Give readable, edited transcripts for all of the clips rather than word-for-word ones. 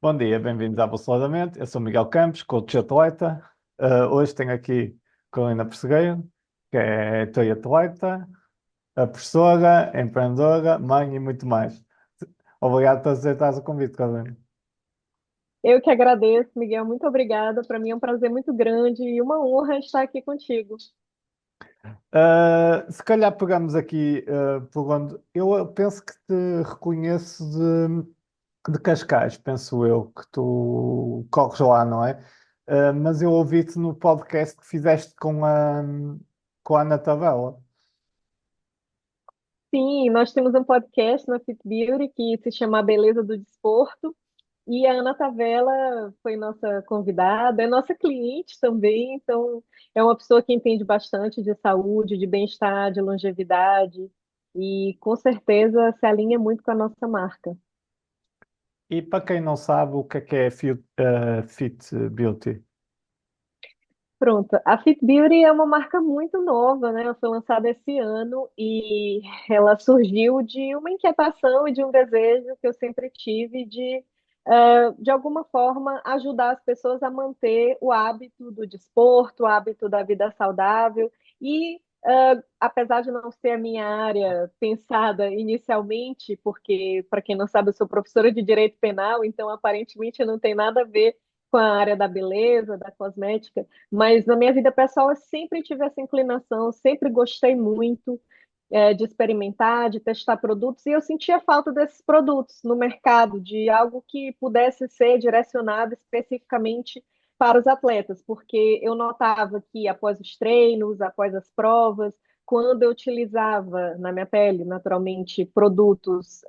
Bom dia, bem-vindos à Bolsonaramente. Eu sou Miguel Campos, coach atleta. Hoje tenho aqui Carolina Pessegueiro, que é tua atleta, a professora, a empreendedora, mãe e muito mais. Obrigado por aceitares o convite, Carolina. Eu que agradeço, Miguel. Muito obrigada. Para mim é um prazer muito grande e uma honra estar aqui contigo. Se calhar pegamos aqui por onde eu penso que te reconheço de Cascais, penso eu, que tu corres lá, não é? Mas eu ouvi-te no podcast que fizeste com a Ana Tavela. Sim, nós temos um podcast na Fit Beauty que se chama A Beleza do Desporto. E a Ana Tavela foi nossa convidada, é nossa cliente também, então é uma pessoa que entende bastante de saúde, de bem-estar, de longevidade, e com certeza se alinha muito com a nossa marca. E para quem não sabe o que é Fit Beauty? Pronto, a Fit Beauty é uma marca muito nova, né? Ela foi lançada esse ano e ela surgiu de uma inquietação e de um desejo que eu sempre tive de alguma forma, ajudar as pessoas a manter o hábito do desporto, o hábito da vida saudável e, apesar de não ser a minha área pensada inicialmente, porque, para quem não sabe, eu sou professora de direito penal, então aparentemente não tem nada a ver com a área da beleza, da cosmética, mas na minha vida pessoal eu sempre tive essa inclinação, sempre gostei muito de experimentar, de testar produtos, e eu sentia falta desses produtos no mercado, de algo que pudesse ser direcionado especificamente para os atletas, porque eu notava que após os treinos, após as provas, quando eu utilizava na minha pele, naturalmente, produtos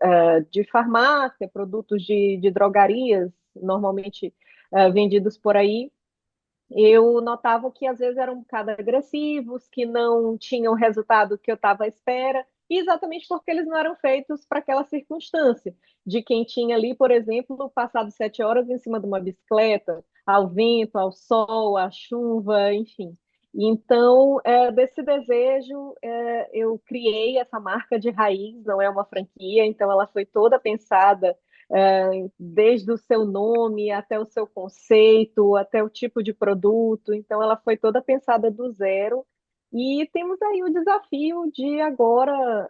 de farmácia, produtos de drogarias, normalmente vendidos por aí, eu notava que às vezes eram um bocado agressivos, que não tinham o resultado que eu estava à espera, exatamente porque eles não eram feitos para aquela circunstância, de quem tinha ali, por exemplo, passado 7 horas em cima de uma bicicleta, ao vento, ao sol, à chuva, enfim. Então, desse desejo, eu criei essa marca de raiz, não é uma franquia, então ela foi toda pensada desde o seu nome até o seu conceito, até o tipo de produto. Então, ela foi toda pensada do zero. E temos aí o desafio de agora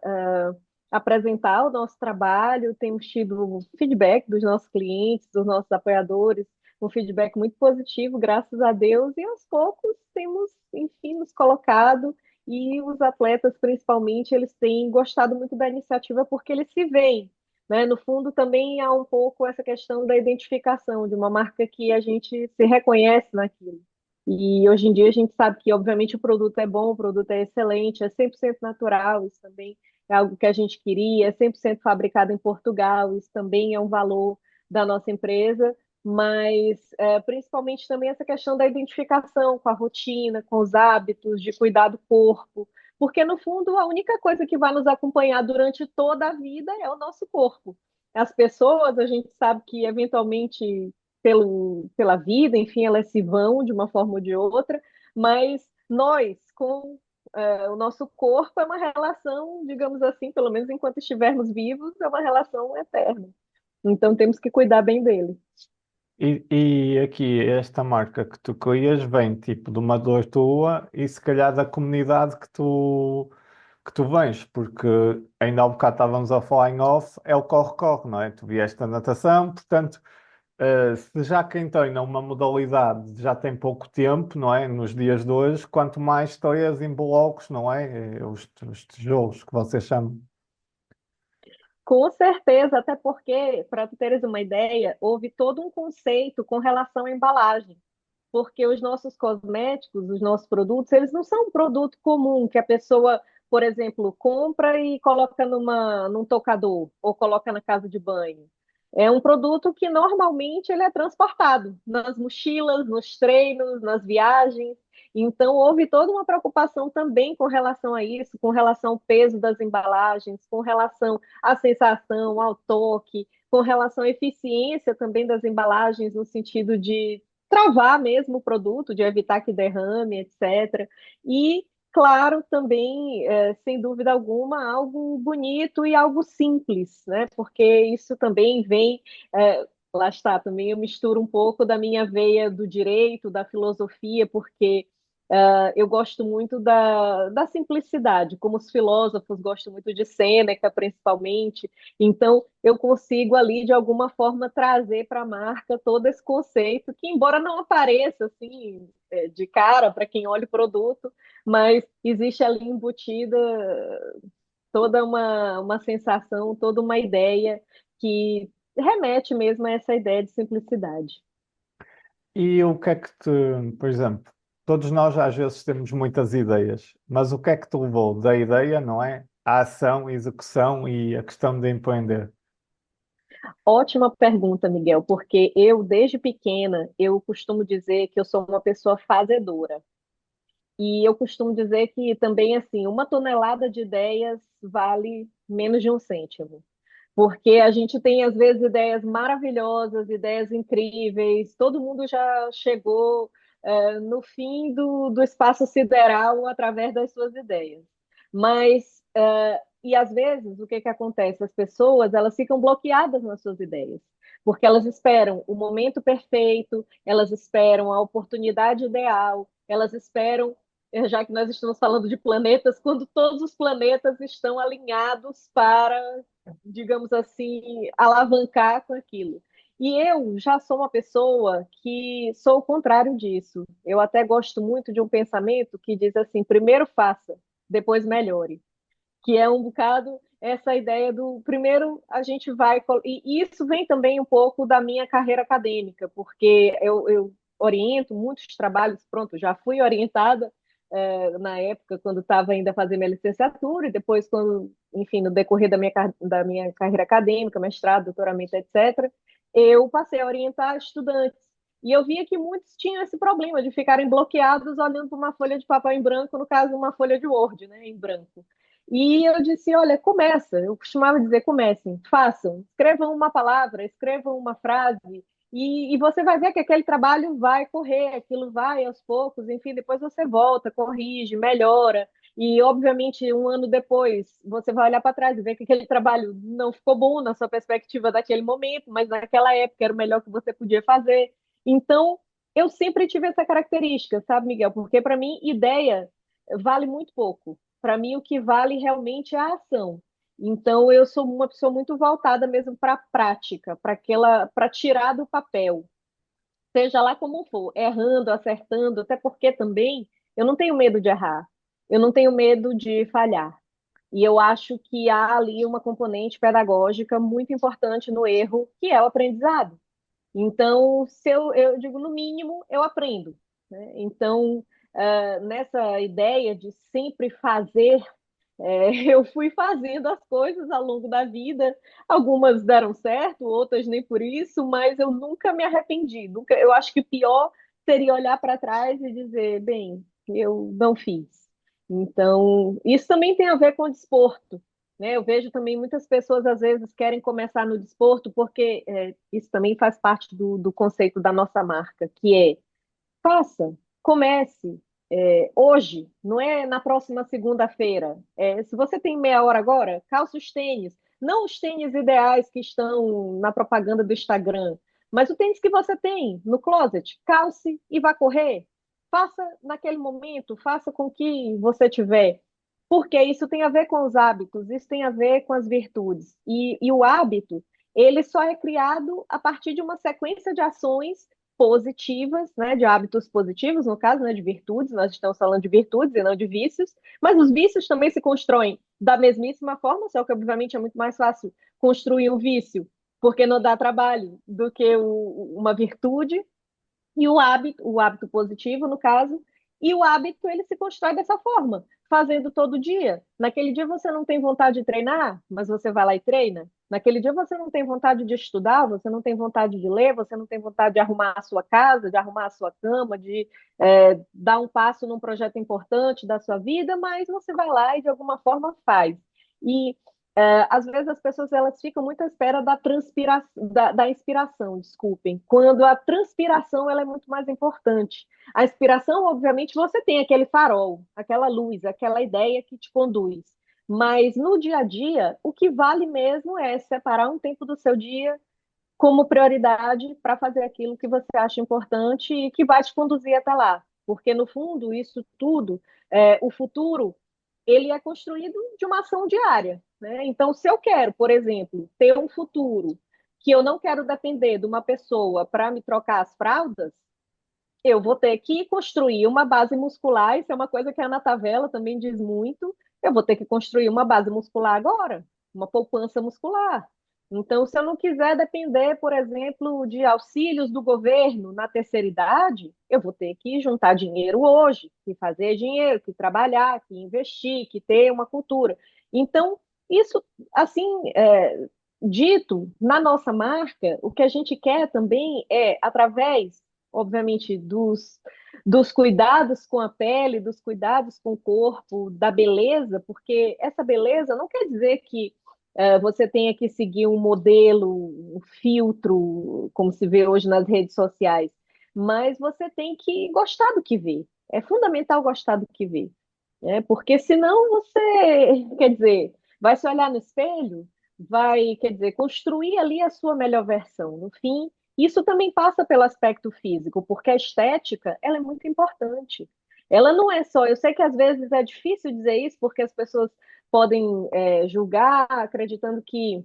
apresentar o nosso trabalho. Temos tido feedback dos nossos clientes, dos nossos apoiadores, um feedback muito positivo, graças a Deus. E aos poucos temos, enfim, nos colocado. E os atletas, principalmente, eles têm gostado muito da iniciativa porque eles se veem, né? No fundo, também há um pouco essa questão da identificação de uma marca que a gente se reconhece naquilo. E hoje em dia a gente sabe que, obviamente, o produto é bom, o produto é excelente, é 100% natural, isso também é algo que a gente queria, é 100% fabricado em Portugal, isso também é um valor da nossa empresa, mas principalmente também essa questão da identificação com a rotina, com os hábitos, de cuidar do corpo, porque, no fundo, a única coisa que vai nos acompanhar durante toda a vida é o nosso corpo. As pessoas, a gente sabe que, eventualmente, pela vida, enfim, elas se vão de uma forma ou de outra, mas nós, com o nosso corpo, é uma relação, digamos assim, pelo menos enquanto estivermos vivos, é uma relação eterna. Então, temos que cuidar bem dele. E aqui, esta marca que tu crias vem tipo de uma dor tua e se calhar da comunidade que tu vens, porque ainda há bocado estávamos a falar em off, é o corre-corre, não é? Tu vieste da natação, portanto. Se já quem treina uma modalidade já tem pouco tempo, não é? Nos dias de hoje, quanto mais histórias em blocos, não é? Os tijolos que vocês chamam. Com certeza, até porque, para tu teres uma ideia, houve todo um conceito com relação à embalagem, porque os nossos cosméticos, os nossos produtos, eles não são um produto comum que a pessoa, por exemplo, compra e coloca num tocador ou coloca na casa de banho. É um produto que normalmente ele é transportado nas mochilas, nos treinos, nas viagens. Então, houve toda uma preocupação também com relação a isso, com relação ao peso das embalagens, com relação à sensação, ao toque, com relação à eficiência também das embalagens, no sentido de travar mesmo o produto, de evitar que derrame, etc. E, claro, também, sem dúvida alguma, algo bonito e algo simples, né? Porque isso também vem. Lá está, também eu misturo um pouco da minha veia do direito, da filosofia, porque eu gosto muito da simplicidade, como os filósofos gostam muito de Sêneca, principalmente. Então, eu consigo ali, de alguma forma, trazer para a marca todo esse conceito, que, embora não apareça assim, de cara para quem olha o produto, mas existe ali embutida toda uma sensação, toda uma ideia que remete mesmo a essa ideia de simplicidade. E o que é que te, por exemplo, todos nós às vezes temos muitas ideias, mas o que é que te levou da ideia, não é? À ação, execução e a questão de empreender? Ótima pergunta, Miguel, porque eu, desde pequena, eu costumo dizer que eu sou uma pessoa fazedora. E eu costumo dizer que também, assim, uma tonelada de ideias vale menos de um cêntimo. Porque a gente tem, às vezes, ideias maravilhosas, ideias incríveis, todo mundo já chegou, no fim do espaço sideral através das suas ideias. Mas, e às vezes, o que que acontece? As pessoas, elas ficam bloqueadas nas suas ideias, porque elas esperam o momento perfeito, elas esperam a oportunidade ideal, elas esperam, já que nós estamos falando de planetas, quando todos os planetas estão alinhados para, digamos assim, alavancar com aquilo. E eu já sou uma pessoa que sou o contrário disso. Eu até gosto muito de um pensamento que diz assim: primeiro faça, depois melhore, que é um bocado essa ideia do primeiro a gente vai. E isso vem também um pouco da minha carreira acadêmica, porque eu oriento muitos trabalhos, pronto, já fui orientada na época, quando estava ainda fazendo minha licenciatura, e depois, quando, enfim, no decorrer da minha carreira acadêmica, mestrado, doutoramento, etc., eu passei a orientar estudantes. E eu via que muitos tinham esse problema de ficarem bloqueados olhando para uma folha de papel em branco, no caso, uma folha de Word, né, em branco. E eu disse: olha, começa. Eu costumava dizer: comecem, façam, escrevam uma palavra, escrevam uma frase, e você vai ver que aquele trabalho vai correr, aquilo vai aos poucos, enfim, depois você volta, corrige, melhora. E, obviamente, um ano depois, você vai olhar para trás e ver que aquele trabalho não ficou bom na sua perspectiva daquele momento, mas naquela época era o melhor que você podia fazer. Então, eu sempre tive essa característica, sabe, Miguel? Porque, para mim, ideia vale muito pouco. Para mim, o que vale realmente é a ação. Então, eu sou uma pessoa muito voltada mesmo para a prática, para tirar do papel, seja lá como for, errando, acertando, até porque também eu não tenho medo de errar, eu não tenho medo de falhar. E eu acho que há ali uma componente pedagógica muito importante no erro, que é o aprendizado. Então, se eu digo, no mínimo, eu aprendo, né? Então, nessa ideia de sempre fazer, eu fui fazendo as coisas ao longo da vida. Algumas deram certo, outras nem por isso, mas eu nunca me arrependi. Nunca, eu acho que o pior seria olhar para trás e dizer: bem, eu não fiz. Então, isso também tem a ver com o desporto, né? Eu vejo também muitas pessoas, às vezes, querem começar no desporto, porque isso também faz parte do conceito da nossa marca, que é: faça, comece hoje, não é na próxima segunda-feira. Se você tem meia hora agora, calça os tênis. Não os tênis ideais que estão na propaganda do Instagram, mas o tênis que você tem no closet. Calce e vá correr. Faça naquele momento, faça com que você tiver. Porque isso tem a ver com os hábitos, isso tem a ver com as virtudes. E o hábito, ele só é criado a partir de uma sequência de ações positivas, né, de hábitos positivos, no caso, né, de virtudes, nós estamos falando de virtudes e não de vícios, mas os vícios também se constroem da mesmíssima forma, só que obviamente é muito mais fácil construir um vício, porque não dá trabalho, do que uma virtude, e o hábito positivo, no caso, e o hábito ele se constrói dessa forma, fazendo todo dia. Naquele dia você não tem vontade de treinar, mas você vai lá e treina. Naquele dia você não tem vontade de estudar, você não tem vontade de ler, você não tem vontade de arrumar a sua casa, de arrumar a sua cama, de dar um passo num projeto importante da sua vida, mas você vai lá e de alguma forma faz. E às vezes as pessoas elas ficam muito à espera da inspiração, desculpem, quando a transpiração ela é muito mais importante. A inspiração, obviamente, você tem aquele farol, aquela luz, aquela ideia que te conduz. Mas no dia a dia, o que vale mesmo é separar um tempo do seu dia como prioridade para fazer aquilo que você acha importante e que vai te conduzir até lá. Porque, no fundo, isso tudo, o futuro, ele é construído de uma ação diária, né? Então, se eu quero, por exemplo, ter um futuro que eu não quero depender de uma pessoa para me trocar as fraldas, eu vou ter que construir uma base muscular, isso é uma coisa que a Ana Tavella também diz muito, eu vou ter que construir uma base muscular agora, uma poupança muscular. Então, se eu não quiser depender, por exemplo, de auxílios do governo na terceira idade, eu vou ter que juntar dinheiro hoje, que fazer dinheiro, que trabalhar, que investir, que ter uma cultura. Então, isso, assim, dito na nossa marca, o que a gente quer também é, através obviamente, dos cuidados com a pele, dos cuidados com o corpo, da beleza, porque essa beleza não quer dizer que você tenha que seguir um modelo, um filtro, como se vê hoje nas redes sociais, mas você tem que gostar do que vê. É fundamental gostar do que vê, né? Porque senão você, quer dizer, vai se olhar no espelho, vai, quer dizer, construir ali a sua melhor versão. No fim, isso também passa pelo aspecto físico, porque a estética, ela é muito importante. Ela não é só, eu sei que às vezes é difícil dizer isso, porque as pessoas podem julgar acreditando que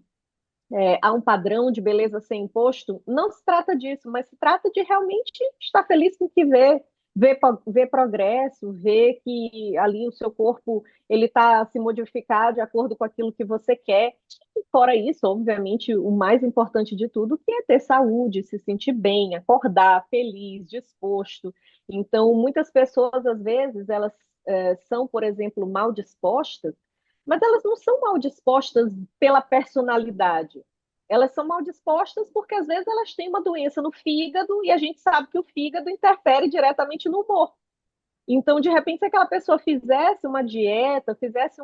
há um padrão de beleza a ser imposto. Não se trata disso, mas se trata de realmente estar feliz com o que vê, ver progresso, ver que ali o seu corpo ele está se modificar de acordo com aquilo que você quer. E fora isso, obviamente, o mais importante de tudo, que é ter saúde, se sentir bem, acordar feliz, disposto. Então, muitas pessoas, às vezes, elas são, por exemplo, mal dispostas, mas elas não são mal dispostas pela personalidade. Elas são mal dispostas porque às vezes elas têm uma doença no fígado e a gente sabe que o fígado interfere diretamente no humor. Então, de repente, se aquela pessoa fizesse uma dieta, fizesse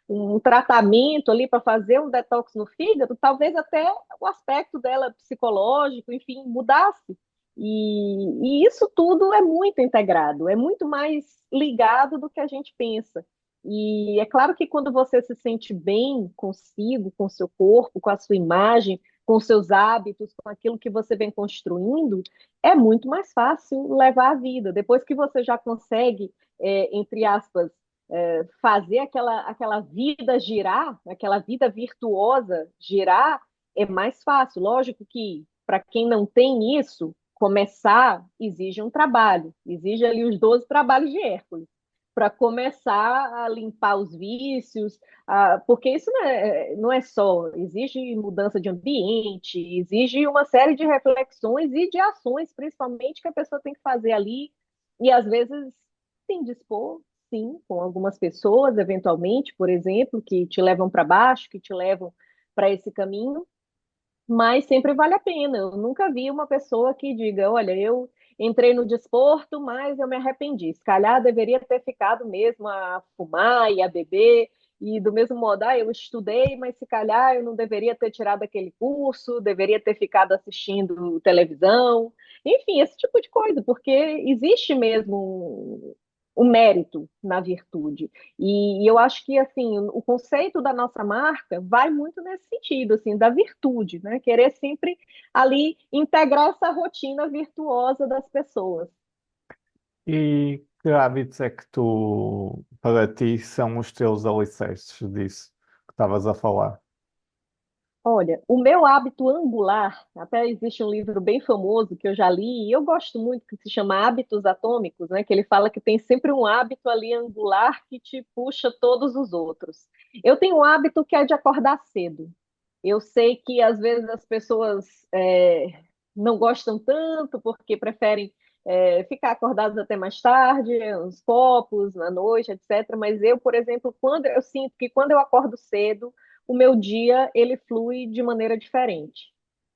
um tratamento ali para fazer um detox no fígado, talvez até o aspecto dela psicológico, enfim, mudasse. E isso tudo é muito integrado, é muito mais ligado do que a gente pensa. E é claro que quando você se sente bem consigo, com o seu corpo, com a sua imagem, com os seus hábitos, com aquilo que você vem construindo, é muito mais fácil levar a vida. Depois que você já consegue, entre aspas, fazer aquela vida girar, aquela vida virtuosa girar, é mais fácil. Lógico que para quem não tem isso, começar exige um trabalho, exige ali os 12 trabalhos de Hércules para começar a limpar os vícios, porque isso não é só, exige mudança de ambiente, exige uma série de reflexões e de ações, principalmente, que a pessoa tem que fazer ali, e às vezes se indispor, sim, com algumas pessoas, eventualmente, por exemplo, que te levam para baixo, que te levam para esse caminho, mas sempre vale a pena. Eu nunca vi uma pessoa que diga: olha, eu entrei no desporto, mas eu me arrependi. Se calhar deveria ter ficado mesmo a fumar e a beber. E do mesmo modo, eu estudei, mas se calhar eu não deveria ter tirado aquele curso, deveria ter ficado assistindo televisão. Enfim, esse tipo de coisa, porque existe mesmo o mérito na virtude. E eu acho que assim, o conceito da nossa marca vai muito nesse sentido, assim, da virtude, né? Querer sempre ali integrar essa rotina virtuosa das pessoas. E que hábitos é que tu, para ti, são os teus alicerces disso que estavas a falar? Olha, o meu hábito angular, até existe um livro bem famoso que eu já li, e eu gosto muito, que se chama Hábitos Atômicos, né? Que ele fala que tem sempre um hábito ali angular que te puxa todos os outros. Eu tenho um hábito que é de acordar cedo. Eu sei que às vezes as pessoas não gostam tanto porque preferem ficar acordadas até mais tarde, uns copos na noite, etc. Mas eu, por exemplo, quando eu sinto que quando eu acordo cedo, o meu dia ele flui de maneira diferente.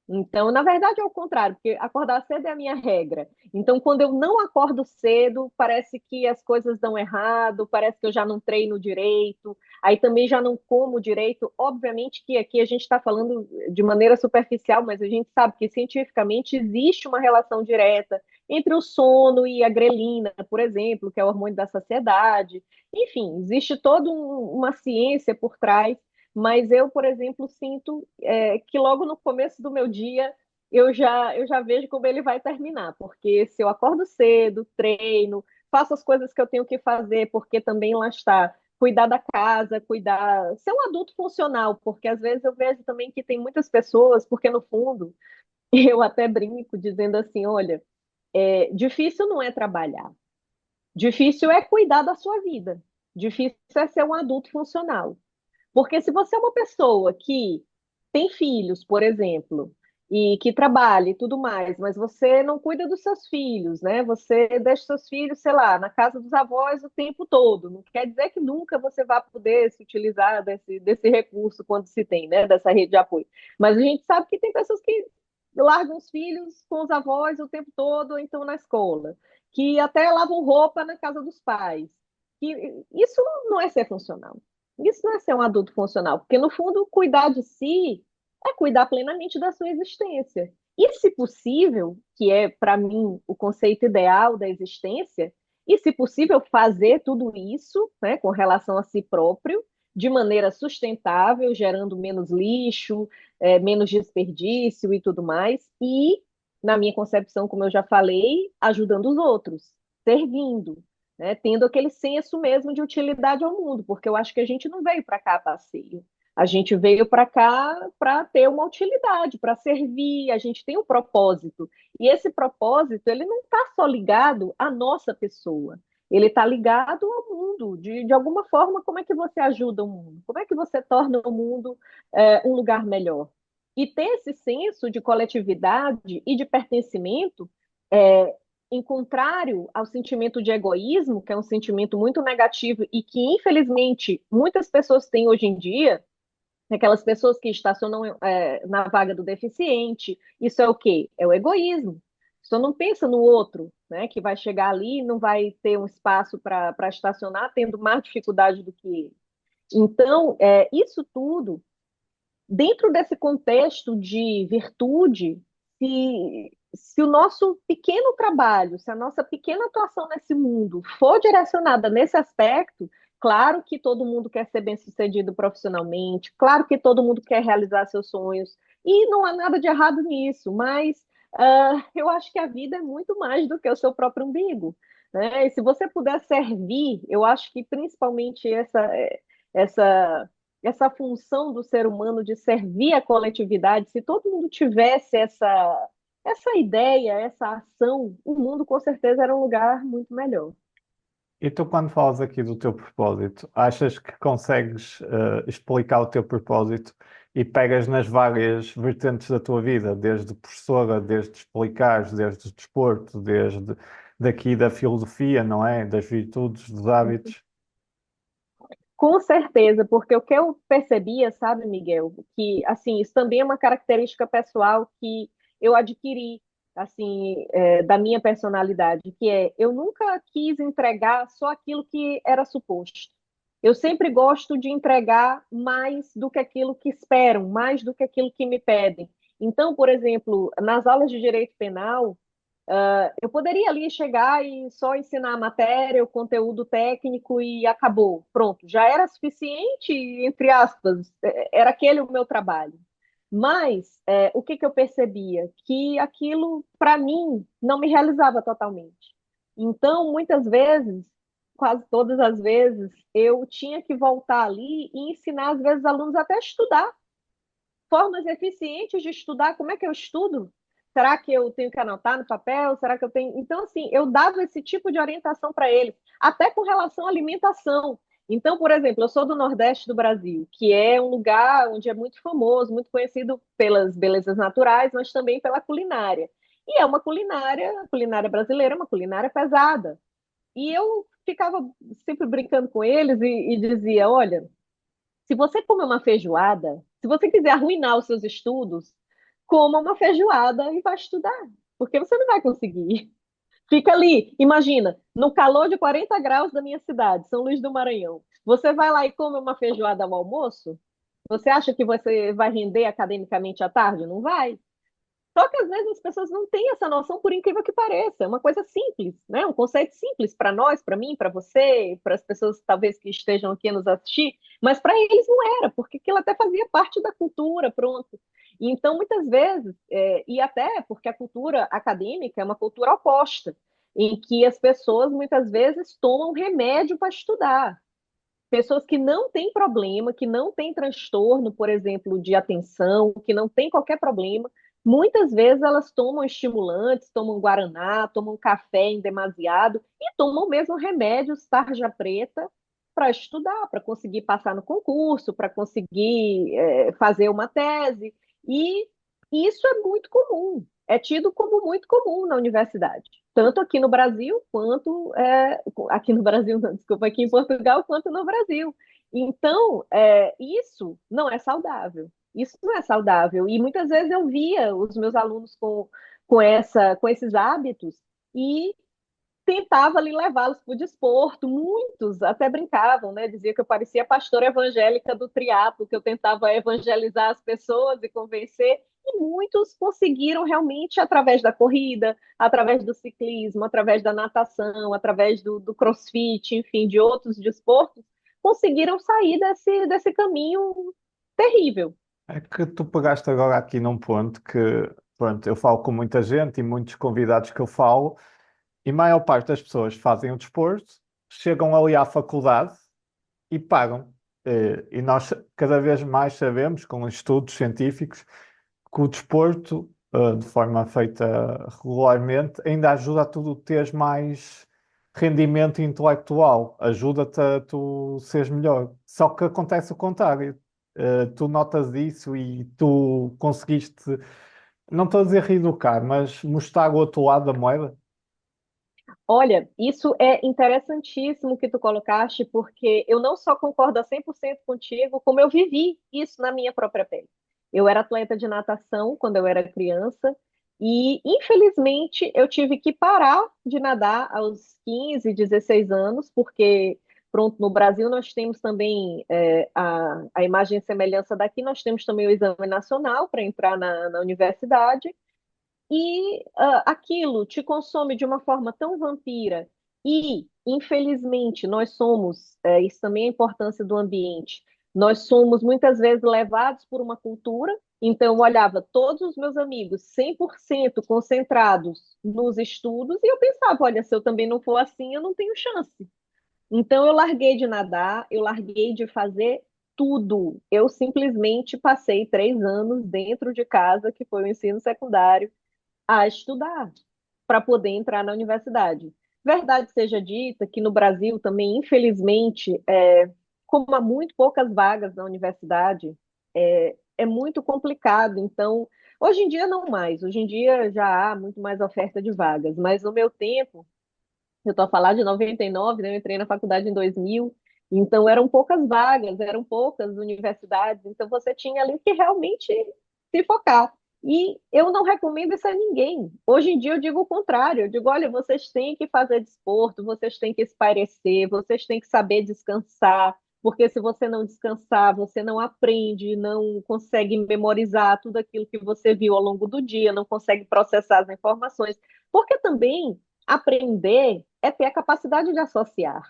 Então, na verdade, é o contrário, porque acordar cedo é a minha regra. Então, quando eu não acordo cedo, parece que as coisas dão errado, parece que eu já não treino direito, aí também já não como direito. Obviamente que aqui a gente está falando de maneira superficial, mas a gente sabe que cientificamente existe uma relação direta entre o sono e a grelina, por exemplo, que é o hormônio da saciedade. Enfim, existe toda uma ciência por trás mas eu, por exemplo, sinto que logo no começo do meu dia eu já vejo como ele vai terminar, porque se eu acordo cedo, treino, faço as coisas que eu tenho que fazer, porque também lá está, cuidar da casa, cuidar, ser um adulto funcional, porque às vezes eu vejo também que tem muitas pessoas, porque no fundo eu até brinco dizendo assim, olha, difícil não é trabalhar, difícil é cuidar da sua vida, difícil é ser um adulto funcional. Porque se você é uma pessoa que tem filhos, por exemplo, e que trabalha e tudo mais, mas você não cuida dos seus filhos, né? Você deixa seus filhos, sei lá, na casa dos avós o tempo todo. Não quer dizer que nunca você vai poder se utilizar desse recurso quando se tem, né? Dessa rede de apoio. Mas a gente sabe que tem pessoas que largam os filhos com os avós o tempo todo, ou então na escola, que até lavam roupa na casa dos pais. Que isso não é ser funcional. Isso não é ser um adulto funcional, porque no fundo, cuidar de si é cuidar plenamente da sua existência. E, se possível, que é para mim o conceito ideal da existência, e se possível, fazer tudo isso, né, com relação a si próprio, de maneira sustentável, gerando menos lixo, menos desperdício e tudo mais, e, na minha concepção, como eu já falei, ajudando os outros, servindo, né, tendo aquele senso mesmo de utilidade ao mundo, porque eu acho que a gente não veio para cá a passeio. A gente veio para cá para ter uma utilidade, para servir, a gente tem um propósito. E esse propósito, ele não está só ligado à nossa pessoa, ele está ligado ao mundo. De alguma forma, como é que você ajuda o mundo? Como é que você torna o mundo um lugar melhor? E ter esse senso de coletividade e de pertencimento é, em contrário ao sentimento de egoísmo, que é um sentimento muito negativo e que, infelizmente, muitas pessoas têm hoje em dia, aquelas pessoas que estacionam na vaga do deficiente, isso é o quê? É o egoísmo. Só não pensa no outro, né, que vai chegar ali e não vai ter um espaço para estacionar, tendo mais dificuldade do que ele. Então, isso tudo dentro desse contexto de virtude, se o nosso pequeno trabalho, se a nossa pequena atuação nesse mundo for direcionada nesse aspecto, claro que todo mundo quer ser bem-sucedido profissionalmente, claro que todo mundo quer realizar seus sonhos, e não há nada de errado nisso, mas eu acho que a vida é muito mais do que o seu próprio umbigo. Né? E se você puder servir, eu acho que principalmente essa essa função do ser humano de servir a coletividade, se todo mundo tivesse essa ideia, essa ação, o mundo com certeza era um lugar muito melhor. E tu, quando falas aqui do teu propósito, achas que consegues explicar o teu propósito e pegas nas várias vertentes da tua vida, desde professora, desde explicares, desde o desporto, desde daqui da filosofia, não é? Das virtudes, dos hábitos. Com certeza, porque o que eu percebia, sabe, Miguel, que assim, isso também é uma característica pessoal que eu adquiri, assim, da minha personalidade, que é eu nunca quis entregar só aquilo que era suposto. Eu sempre gosto de entregar mais do que aquilo que esperam, mais do que aquilo que me pedem. Então, por exemplo, nas aulas de direito penal, eu poderia ali chegar e só ensinar a matéria, o conteúdo técnico e acabou. Pronto, já era suficiente, entre aspas, era aquele o meu trabalho. Mas o que que eu percebia? Que aquilo, para mim, não me realizava totalmente. Então, muitas vezes, quase todas as vezes, eu tinha que voltar ali e ensinar, às vezes, alunos até a estudar formas eficientes de estudar. Como é que eu estudo? Será que eu tenho que anotar no papel? Será que eu tenho. Então, assim, eu dava esse tipo de orientação para eles, até com relação à alimentação. Então, por exemplo, eu sou do Nordeste do Brasil, que é um lugar onde é muito famoso, muito conhecido pelas belezas naturais, mas também pela culinária. E é uma culinária, a culinária brasileira é uma culinária pesada. E eu ficava sempre brincando com eles e dizia: olha, se você comer uma feijoada, se você quiser arruinar os seus estudos, coma uma feijoada e vá estudar, porque você não vai conseguir. Fica ali, imagina, no calor de 40 graus da minha cidade, São Luís do Maranhão. Você vai lá e come uma feijoada ao almoço? Você acha que você vai render academicamente à tarde? Não vai. Só que às vezes as pessoas não têm essa noção, por incrível que pareça. É uma coisa simples, né? Um conceito simples para nós, para mim, para você, para as pessoas talvez que estejam aqui a nos assistir, mas para eles não era, porque aquilo até fazia parte da cultura, pronto. E então, muitas vezes, e até porque a cultura acadêmica é uma cultura oposta, em que as pessoas muitas vezes tomam remédio para estudar. Pessoas que não têm problema, que não têm transtorno, por exemplo, de atenção, que não têm qualquer problema, muitas vezes elas tomam estimulantes, tomam guaraná, tomam café em demasiado e tomam mesmo remédios tarja preta para estudar, para conseguir passar no concurso, para conseguir fazer uma tese. E isso é muito comum, é tido como muito comum na universidade, tanto aqui no Brasil quanto aqui no Brasil, não, desculpa, aqui em Portugal quanto no Brasil. Então, isso não é saudável. Isso não é saudável. E muitas vezes eu via os meus alunos com esses hábitos e tentava ali levá-los para o desporto. Muitos até brincavam, né? Dizia que eu parecia a pastora evangélica do triatlo, que eu tentava evangelizar as pessoas e convencer. E muitos conseguiram realmente, através da corrida, através do ciclismo, através da natação, através do crossfit, enfim, de outros desportos, conseguiram sair desse caminho terrível. É que tu pegaste agora aqui num ponto que, pronto, eu falo com muita gente e muitos convidados que eu falo, e a maior parte das pessoas fazem o desporto, chegam ali à faculdade e pagam. E nós cada vez mais sabemos, com estudos científicos, que o desporto, de forma feita regularmente, ainda ajuda a tu teres mais rendimento intelectual, ajuda-te a tu seres melhor. Só que acontece o contrário. Tu notas isso e tu conseguiste, não estou a dizer reeducar, mas mostrar o outro lado da moeda. Olha, isso é interessantíssimo que tu colocaste, porque eu não só concordo a 100% contigo, como eu vivi isso na minha própria pele. Eu era atleta de natação quando eu era criança e, infelizmente, eu tive que parar de nadar aos 15, 16 anos, porque, pronto, no Brasil nós temos também a imagem e semelhança daqui, nós temos também o exame nacional para entrar na universidade, e aquilo te consome de uma forma tão vampira. E, infelizmente, nós somos, isso também é a importância do ambiente, nós somos muitas vezes levados por uma cultura. Então, eu olhava todos os meus amigos 100% concentrados nos estudos, e eu pensava: olha, se eu também não for assim, eu não tenho chance. Então, eu larguei de nadar, eu larguei de fazer tudo. Eu simplesmente passei 3 anos dentro de casa, que foi o ensino secundário, a estudar para poder entrar na universidade. Verdade seja dita que no Brasil também, infelizmente, como há muito poucas vagas na universidade, é muito complicado. Então, hoje em dia não mais, hoje em dia já há muito mais oferta de vagas, mas no meu tempo, eu estou a falar de 99, né? Eu entrei na faculdade em 2000, então eram poucas vagas, eram poucas universidades, então você tinha ali que realmente se focar. E eu não recomendo isso a ninguém. Hoje em dia eu digo o contrário, eu digo: olha, vocês têm que fazer desporto, vocês têm que espairecer, vocês têm que saber descansar, porque se você não descansar, você não aprende, não consegue memorizar tudo aquilo que você viu ao longo do dia, não consegue processar as informações, porque também aprender é ter a capacidade de associar.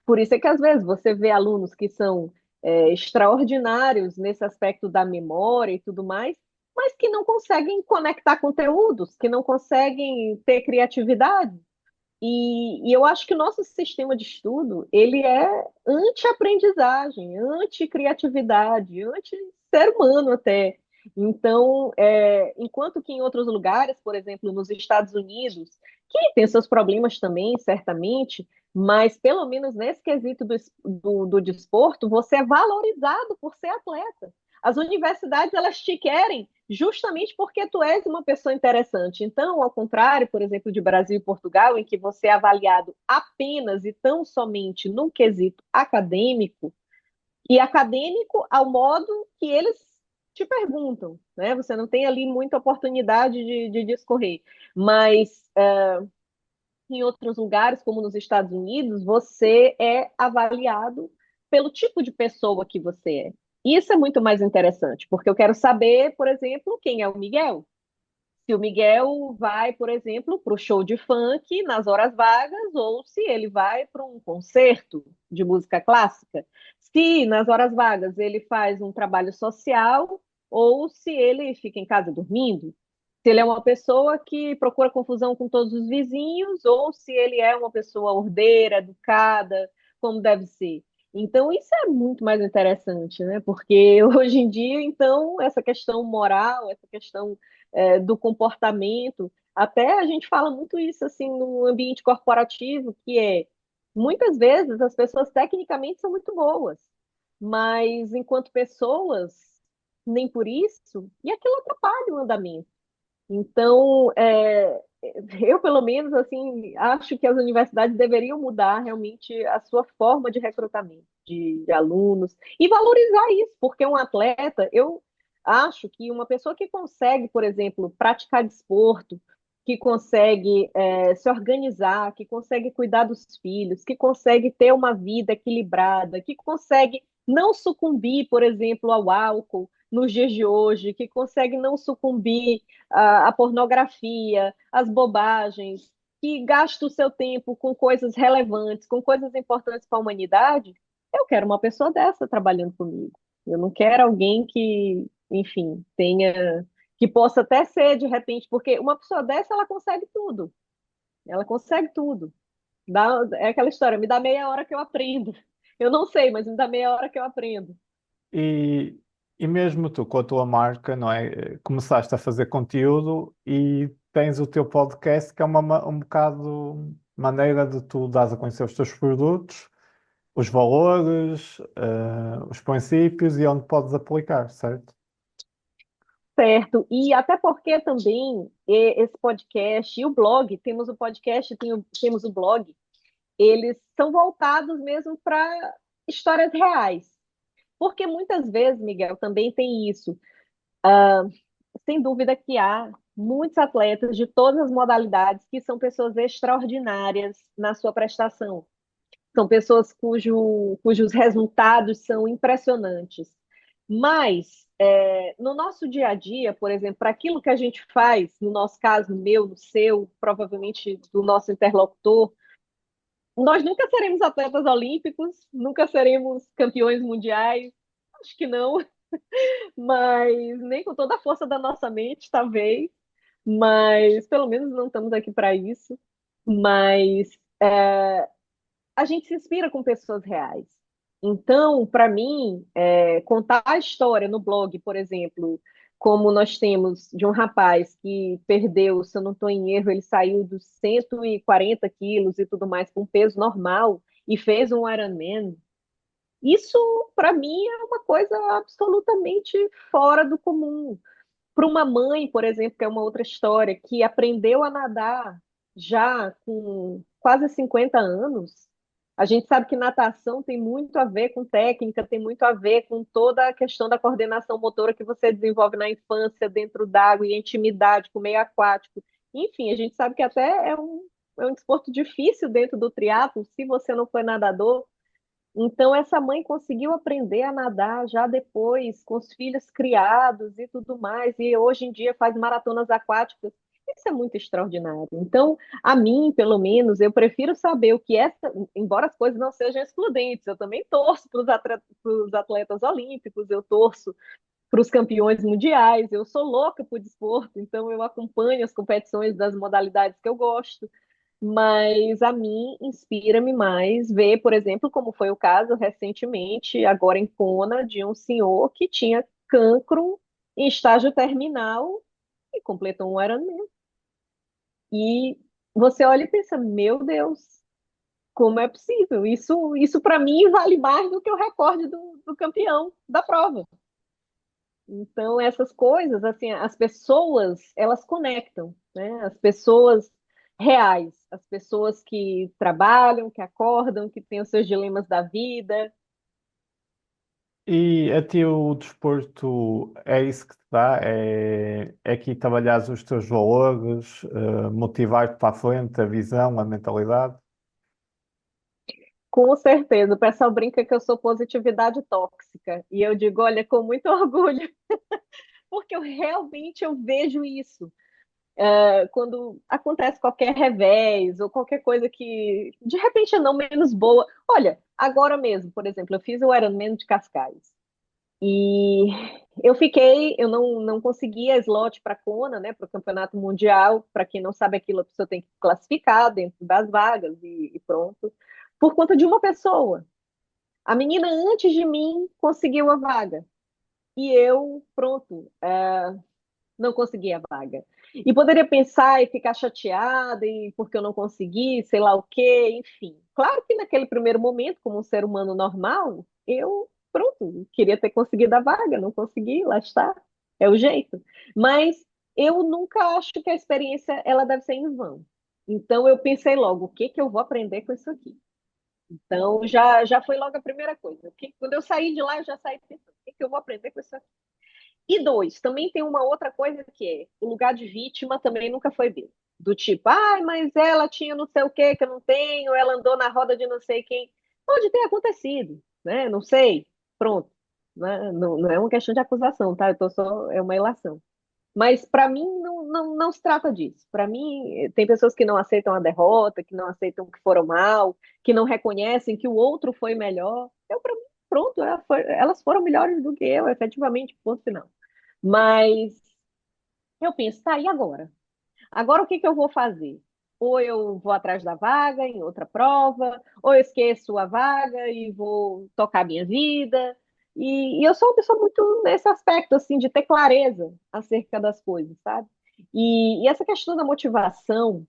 Por isso é que às vezes você vê alunos que são extraordinários nesse aspecto da memória e tudo mais, mas que não conseguem conectar conteúdos, que não conseguem ter criatividade. E eu acho que o nosso sistema de estudo, ele é anti-aprendizagem, anti-criatividade, anti-ser humano até. Então, enquanto que em outros lugares, por exemplo, nos Estados Unidos, que tem seus problemas também, certamente, mas pelo menos nesse quesito do desporto, você é valorizado por ser atleta. As universidades, elas te querem justamente porque tu és uma pessoa interessante. Então, ao contrário, por exemplo, de Brasil e Portugal, em que você é avaliado apenas e tão somente num quesito acadêmico, e acadêmico ao modo que eles te perguntam, né? Você não tem ali muita oportunidade de discorrer. Mas em outros lugares, como nos Estados Unidos, você é avaliado pelo tipo de pessoa que você é. Isso é muito mais interessante, porque eu quero saber, por exemplo, quem é o Miguel. Se o Miguel vai, por exemplo, para o show de funk nas horas vagas, ou se ele vai para um concerto de música clássica. Se nas horas vagas ele faz um trabalho social, ou se ele fica em casa dormindo. Se ele é uma pessoa que procura confusão com todos os vizinhos, ou se ele é uma pessoa ordeira, educada, como deve ser. Então, isso é muito mais interessante, né? Porque hoje em dia, então, essa questão moral, essa questão do comportamento. Até a gente fala muito isso assim no ambiente corporativo, que é muitas vezes as pessoas tecnicamente são muito boas, mas enquanto pessoas, nem por isso, e aquilo atrapalha o andamento. Então, eu pelo menos assim acho que as universidades deveriam mudar realmente a sua forma de recrutamento de alunos e valorizar isso, porque um atleta, eu acho que uma pessoa que consegue, por exemplo, praticar desporto, que consegue se organizar, que consegue cuidar dos filhos, que consegue ter uma vida equilibrada, que consegue não sucumbir, por exemplo, ao álcool nos dias de hoje, que consegue não sucumbir à pornografia, às bobagens, que gasta o seu tempo com coisas relevantes, com coisas importantes para a humanidade, eu quero uma pessoa dessa trabalhando comigo. Eu não quero alguém que, enfim, tenha, que possa até ser de repente, porque uma pessoa dessa ela consegue tudo. Ela consegue tudo. É aquela história, me dá meia hora que eu aprendo. Eu não sei, mas me dá meia hora que eu aprendo. E, e mesmo tu, com a tua marca, não é? Começaste a fazer conteúdo e tens o teu podcast, que é um bocado maneira de tu dares a conhecer os teus produtos, os valores, os princípios e onde podes aplicar, certo? Certo, e até porque também esse podcast e o blog, temos o podcast, temos o blog, eles são voltados mesmo para histórias reais. Porque muitas vezes, Miguel, também tem isso. Sem dúvida que há muitos atletas de todas as modalidades que são pessoas extraordinárias na sua prestação. São pessoas cujos resultados são impressionantes. Mas, no nosso dia a dia, por exemplo, para aquilo que a gente faz, no nosso caso, no meu, no seu, provavelmente do nosso interlocutor, nós nunca seremos atletas olímpicos, nunca seremos campeões mundiais, acho que não, mas nem com toda a força da nossa mente, talvez, mas pelo menos não estamos aqui para isso. Mas a gente se inspira com pessoas reais. Então, para mim, contar a história no blog, por exemplo, como nós temos de um rapaz que perdeu, se eu não estou em erro, ele saiu dos 140 quilos e tudo mais, com um peso normal, e fez um Ironman. Isso, para mim, é uma coisa absolutamente fora do comum. Para uma mãe, por exemplo, que é uma outra história, que aprendeu a nadar já com quase 50 anos, a gente sabe que natação tem muito a ver com técnica, tem muito a ver com toda a questão da coordenação motora que você desenvolve na infância, dentro d'água, e a intimidade com o meio aquático. Enfim, a gente sabe que até é um desporto difícil dentro do triatlo, se você não foi nadador. Então, essa mãe conseguiu aprender a nadar já depois, com os filhos criados e tudo mais, e hoje em dia faz maratonas aquáticas. Isso é muito extraordinário. Então, a mim, pelo menos, eu prefiro saber o que é, embora as coisas não sejam excludentes, eu também torço para os atletas olímpicos, eu torço para os campeões mundiais, eu sou louca por desporto, então eu acompanho as competições das modalidades que eu gosto. Mas a mim inspira-me mais ver, por exemplo, como foi o caso recentemente, agora em Kona, de um senhor que tinha cancro em estágio terminal e completou um Ironman. E você olha e pensa, meu Deus, como é possível? Isso para mim vale mais do que o recorde do campeão da prova. Então, essas coisas, assim, as pessoas, elas conectam, né? As pessoas reais, as pessoas que trabalham, que acordam, que têm os seus dilemas da vida. E a ti o desporto é isso que te dá? É aqui trabalhares os teus valores, motivar-te para a frente, a visão, a mentalidade? Com certeza, o pessoal brinca que eu sou positividade tóxica. E eu digo, olha, com muito orgulho, porque eu realmente eu vejo isso. quando acontece qualquer revés ou qualquer coisa que de repente é não menos boa. Olha, agora mesmo, por exemplo, eu fiz o Ironman de Cascais e eu não conseguia slot para Kona, né, para o Campeonato Mundial. Para quem não sabe aquilo, a pessoa tem que classificar dentro das vagas e pronto, por conta de uma pessoa. A menina antes de mim conseguiu a vaga e eu, pronto, não consegui a vaga. E poderia pensar e ficar chateada e porque eu não consegui, sei lá o quê, enfim. Claro que naquele primeiro momento, como um ser humano normal, eu, pronto, queria ter conseguido a vaga, não consegui, lá está, é o jeito. Mas eu nunca acho que a experiência ela deve ser em vão. Então eu pensei logo, o que que eu vou aprender com isso aqui? Então já foi logo a primeira coisa. Quando eu saí de lá, eu já saí pensando, o que que eu vou aprender com isso aqui? E dois, também tem uma outra coisa que é o lugar de vítima também nunca foi bem. Do tipo, ai, mas ela tinha não sei o que que eu não tenho, ela andou na roda de não sei quem. Pode ter acontecido, né? Não sei. Pronto. Né? Não, não é uma questão de acusação, tá? Eu tô só, é uma ilação. Mas para mim não se trata disso. Para mim, tem pessoas que não aceitam a derrota, que não aceitam que foram mal, que não reconhecem que o outro foi melhor. Eu, para mim, pronto, elas foram melhores do que eu, efetivamente, ponto final. Mas eu penso, tá, e agora? Agora o que que eu vou fazer? Ou eu vou atrás da vaga em outra prova, ou eu esqueço a vaga e vou tocar minha vida. E eu sou uma pessoa muito nesse aspecto, assim, de ter clareza acerca das coisas, sabe? E essa questão da motivação,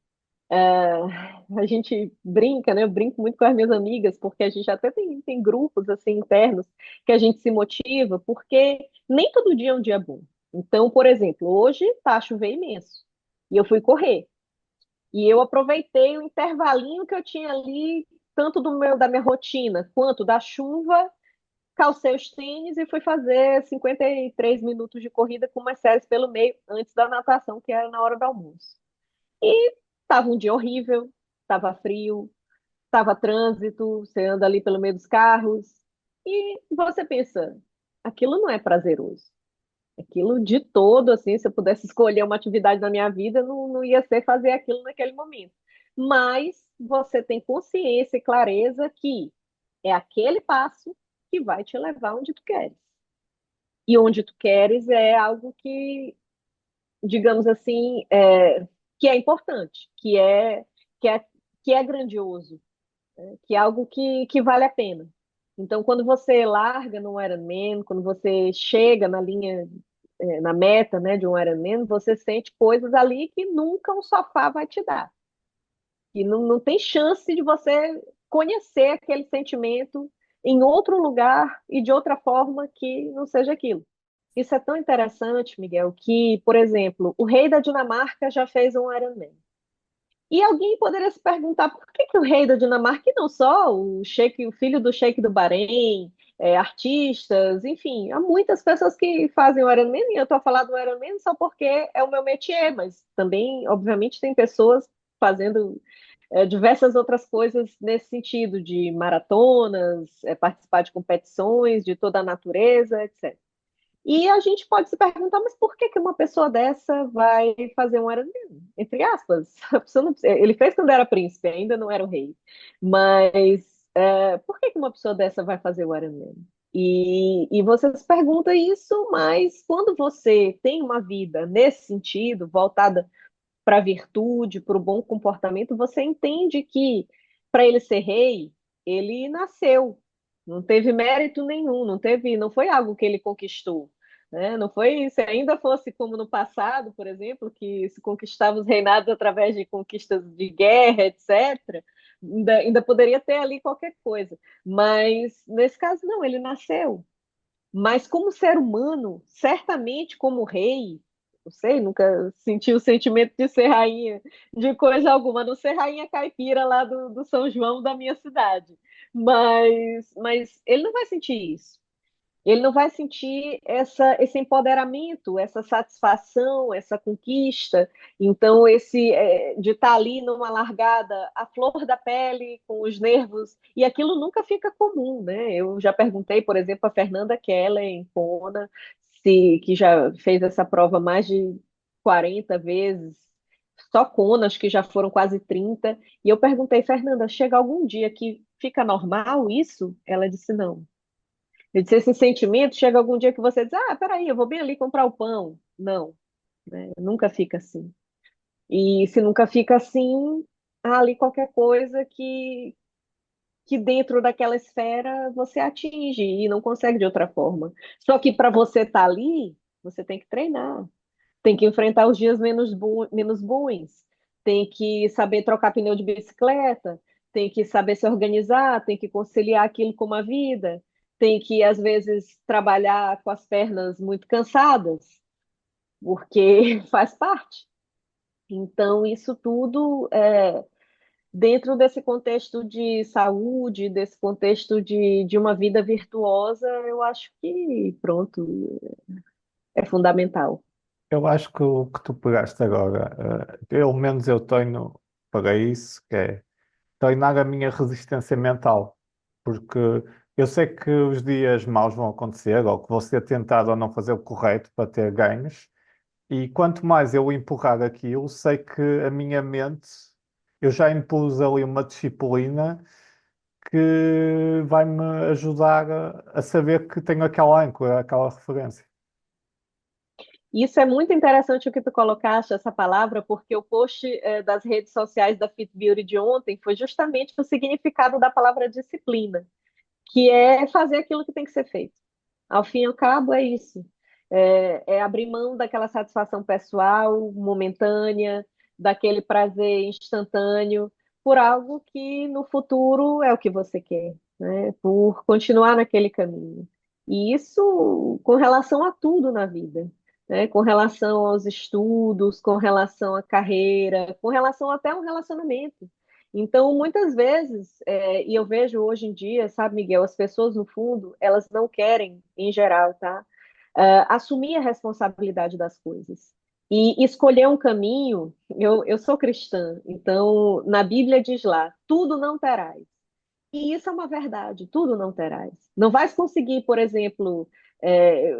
a gente brinca, né? Eu brinco muito com as minhas amigas, porque a gente até tem grupos, assim, internos, que a gente se motiva, porque nem todo dia é um dia bom. Então, por exemplo, hoje tá a chover imenso. E eu fui correr. E eu aproveitei o intervalinho que eu tinha ali, tanto da minha rotina quanto da chuva, calcei os tênis e fui fazer 53 minutos de corrida com umas séries pelo meio, antes da natação, que era na hora do almoço. E estava um dia horrível, estava frio, estava trânsito, você anda ali pelo meio dos carros, e você pensa, aquilo não é prazeroso. Aquilo de todo, assim, se eu pudesse escolher uma atividade na minha vida, não ia ser fazer aquilo naquele momento. Mas você tem consciência e clareza que é aquele passo que vai te levar onde tu queres. E onde tu queres é algo que, digamos assim, que é importante, que é, que é grandioso, que é algo que vale a pena. Então, quando você larga no Ironman, quando você chega na linha, na meta, né, de um Ironman, você sente coisas ali que nunca um sofá vai te dar. E não tem chance de você conhecer aquele sentimento em outro lugar e de outra forma que não seja aquilo. Isso é tão interessante, Miguel, que, por exemplo, o rei da Dinamarca já fez um Ironman. E alguém poderia se perguntar por que que o rei da Dinamarca, e não só o sheik, o filho do sheik do Bahrein, artistas, enfim, há muitas pessoas que fazem o Ironman, e eu estou a falar do Ironman só porque é o meu métier, mas também, obviamente, tem pessoas fazendo diversas outras coisas nesse sentido, de maratonas, participar de competições de toda a natureza, etc. E a gente pode se perguntar, mas por que que uma pessoa dessa vai fazer um Ironman? Entre aspas, a pessoa ele fez quando era príncipe, ainda não era o rei. Mas por que que uma pessoa dessa vai fazer o Ironman? E você se pergunta isso, mas quando você tem uma vida nesse sentido, voltada para a virtude, para o bom comportamento, você entende que para ele ser rei, ele nasceu, não teve mérito nenhum, não foi algo que ele conquistou, né? Não foi, se ainda fosse como no passado, por exemplo, que se conquistava os reinados através de conquistas de guerra, etc. Ainda poderia ter ali qualquer coisa, mas nesse caso não, ele nasceu. Mas como ser humano, certamente como rei, não sei, nunca senti o sentimento de ser rainha de coisa alguma, a não ser rainha caipira lá do São João da minha cidade. Mas ele não vai sentir isso. Ele não vai sentir esse empoderamento, essa satisfação, essa conquista. Então, de estar ali numa largada, a flor da pele, com os nervos, e aquilo nunca fica comum, né? Eu já perguntei, por exemplo, a Fernanda Keller, em Kona, que já fez essa prova mais de 40 vezes, toconas, que já foram quase 30. E eu perguntei, Fernanda, chega algum dia que fica normal isso? Ela disse, não. Eu disse, esse sentimento chega algum dia que você diz, ah, peraí, eu vou bem ali comprar o pão. Não, né? Nunca fica assim. E se nunca fica assim, há ali qualquer coisa que dentro daquela esfera você atinge e não consegue de outra forma. Só que para você estar ali, você tem que treinar, tem que enfrentar os dias menos bons, tem que saber trocar pneu de bicicleta, tem que saber se organizar, tem que conciliar aquilo com uma vida, tem que, às vezes, trabalhar com as pernas muito cansadas, porque faz parte. Então, isso tudo dentro desse contexto de saúde, desse contexto de uma vida virtuosa, eu acho que, pronto, é fundamental. Eu acho que o que tu pegaste agora, pelo menos eu tenho para isso, que é treinar a minha resistência mental. Porque eu sei que os dias maus vão acontecer, ou que vou ser tentado a não fazer o correto para ter ganhos, e quanto mais eu empurrar aquilo, sei que a minha mente, eu já impus ali uma disciplina que vai-me ajudar a saber que tenho aquela âncora, aquela referência. Isso é muito interessante o que tu colocaste, essa palavra, porque o post das redes sociais da Fit Beauty de ontem foi justamente o significado da palavra disciplina, que é fazer aquilo que tem que ser feito. Ao fim e ao cabo, é isso. É abrir mão daquela satisfação pessoal, momentânea, daquele prazer instantâneo, por algo que no futuro é o que você quer, né? Por continuar naquele caminho. E isso com relação a tudo na vida, né? Com relação aos estudos, com relação à carreira, com relação até ao relacionamento. Então, muitas vezes, e eu vejo hoje em dia, sabe, Miguel, as pessoas, no fundo, elas não querem, em geral, tá? Assumir a responsabilidade das coisas. E escolher um caminho, eu sou cristã, então na Bíblia diz lá, tudo não terás. E isso é uma verdade, tudo não terás. Não vais conseguir, por exemplo, é,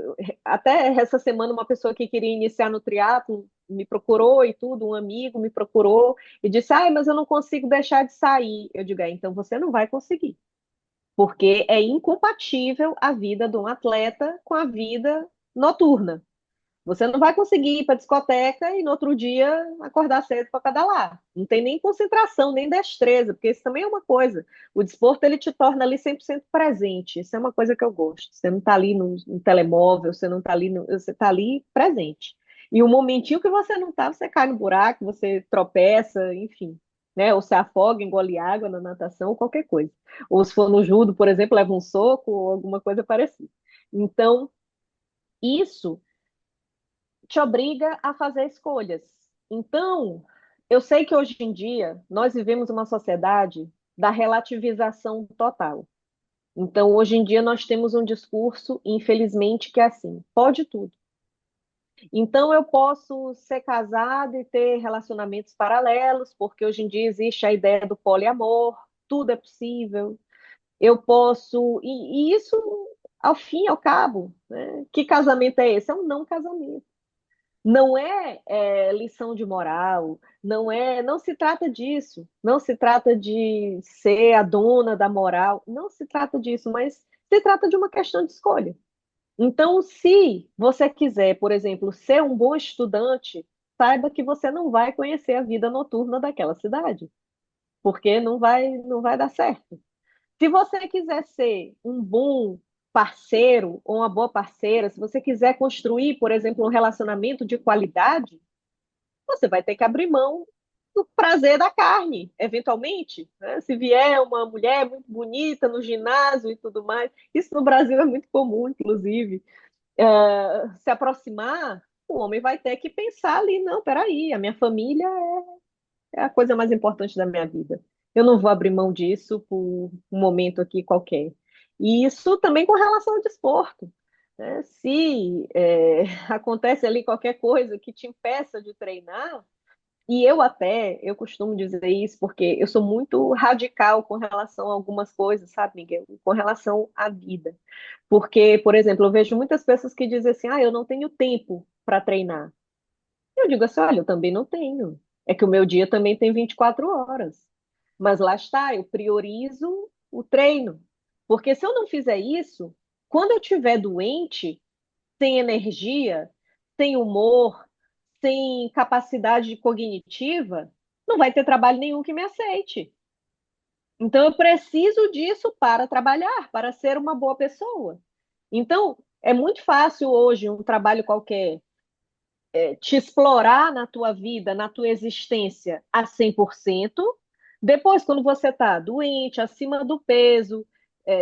até essa semana uma pessoa que queria iniciar no triatlo me procurou e tudo, um amigo me procurou e disse, ai, mas eu não consigo deixar de sair. Eu digo, então você não vai conseguir, porque é incompatível a vida de um atleta com a vida noturna. Você não vai conseguir ir para a discoteca e no outro dia acordar cedo para pedalar. Não tem nem concentração, nem destreza, porque isso também é uma coisa. O desporto ele te torna ali 100% presente. Isso é uma coisa que eu gosto. Você não está ali no telemóvel, você não está ali, você está ali presente. E o momentinho que você não está, você cai no buraco, você tropeça, enfim. Né? Ou se afoga, engole água na natação, ou qualquer coisa. Ou se for no judo, por exemplo, leva um soco ou alguma coisa parecida. Então, isso te obriga a fazer escolhas. Então, eu sei que hoje em dia nós vivemos uma sociedade da relativização total. Então, hoje em dia nós temos um discurso, infelizmente, que é assim: pode tudo. Então, eu posso ser casada e ter relacionamentos paralelos, porque hoje em dia existe a ideia do poliamor, tudo é possível. Eu posso. E isso, ao fim e ao cabo, né? Que casamento é esse? É um não casamento. Não lição de moral, não se trata disso, não se trata de ser a dona da moral, não se trata disso, mas se trata de uma questão de escolha. Então, se você quiser, por exemplo, ser um bom estudante, saiba que você não vai conhecer a vida noturna daquela cidade, porque não vai dar certo. Se você quiser ser um bom parceiro ou uma boa parceira, se você quiser construir, por exemplo, um relacionamento de qualidade, você vai ter que abrir mão do prazer da carne, eventualmente. Né? Se vier uma mulher muito bonita no ginásio e tudo mais, isso no Brasil é muito comum, inclusive. Se aproximar, o homem vai ter que pensar ali, não, peraí, a minha família é a coisa mais importante da minha vida. Eu não vou abrir mão disso por um momento aqui qualquer. E isso também com relação ao desporto. Né? Se acontece ali qualquer coisa que te impeça de treinar, e eu costumo dizer isso porque eu sou muito radical com relação a algumas coisas, sabe, Miguel? Com relação à vida. Porque, por exemplo, eu vejo muitas pessoas que dizem assim, eu não tenho tempo para treinar. Eu digo assim, olha, eu também não tenho. É que o meu dia também tem 24 horas. Mas lá está, eu priorizo o treino. Porque se eu não fizer isso, quando eu estiver doente, sem energia, sem humor, sem capacidade cognitiva, não vai ter trabalho nenhum que me aceite. Então, eu preciso disso para trabalhar, para ser uma boa pessoa. Então, é muito fácil hoje um trabalho qualquer te explorar na tua vida, na tua existência a 100%. Depois, quando você está doente, acima do peso,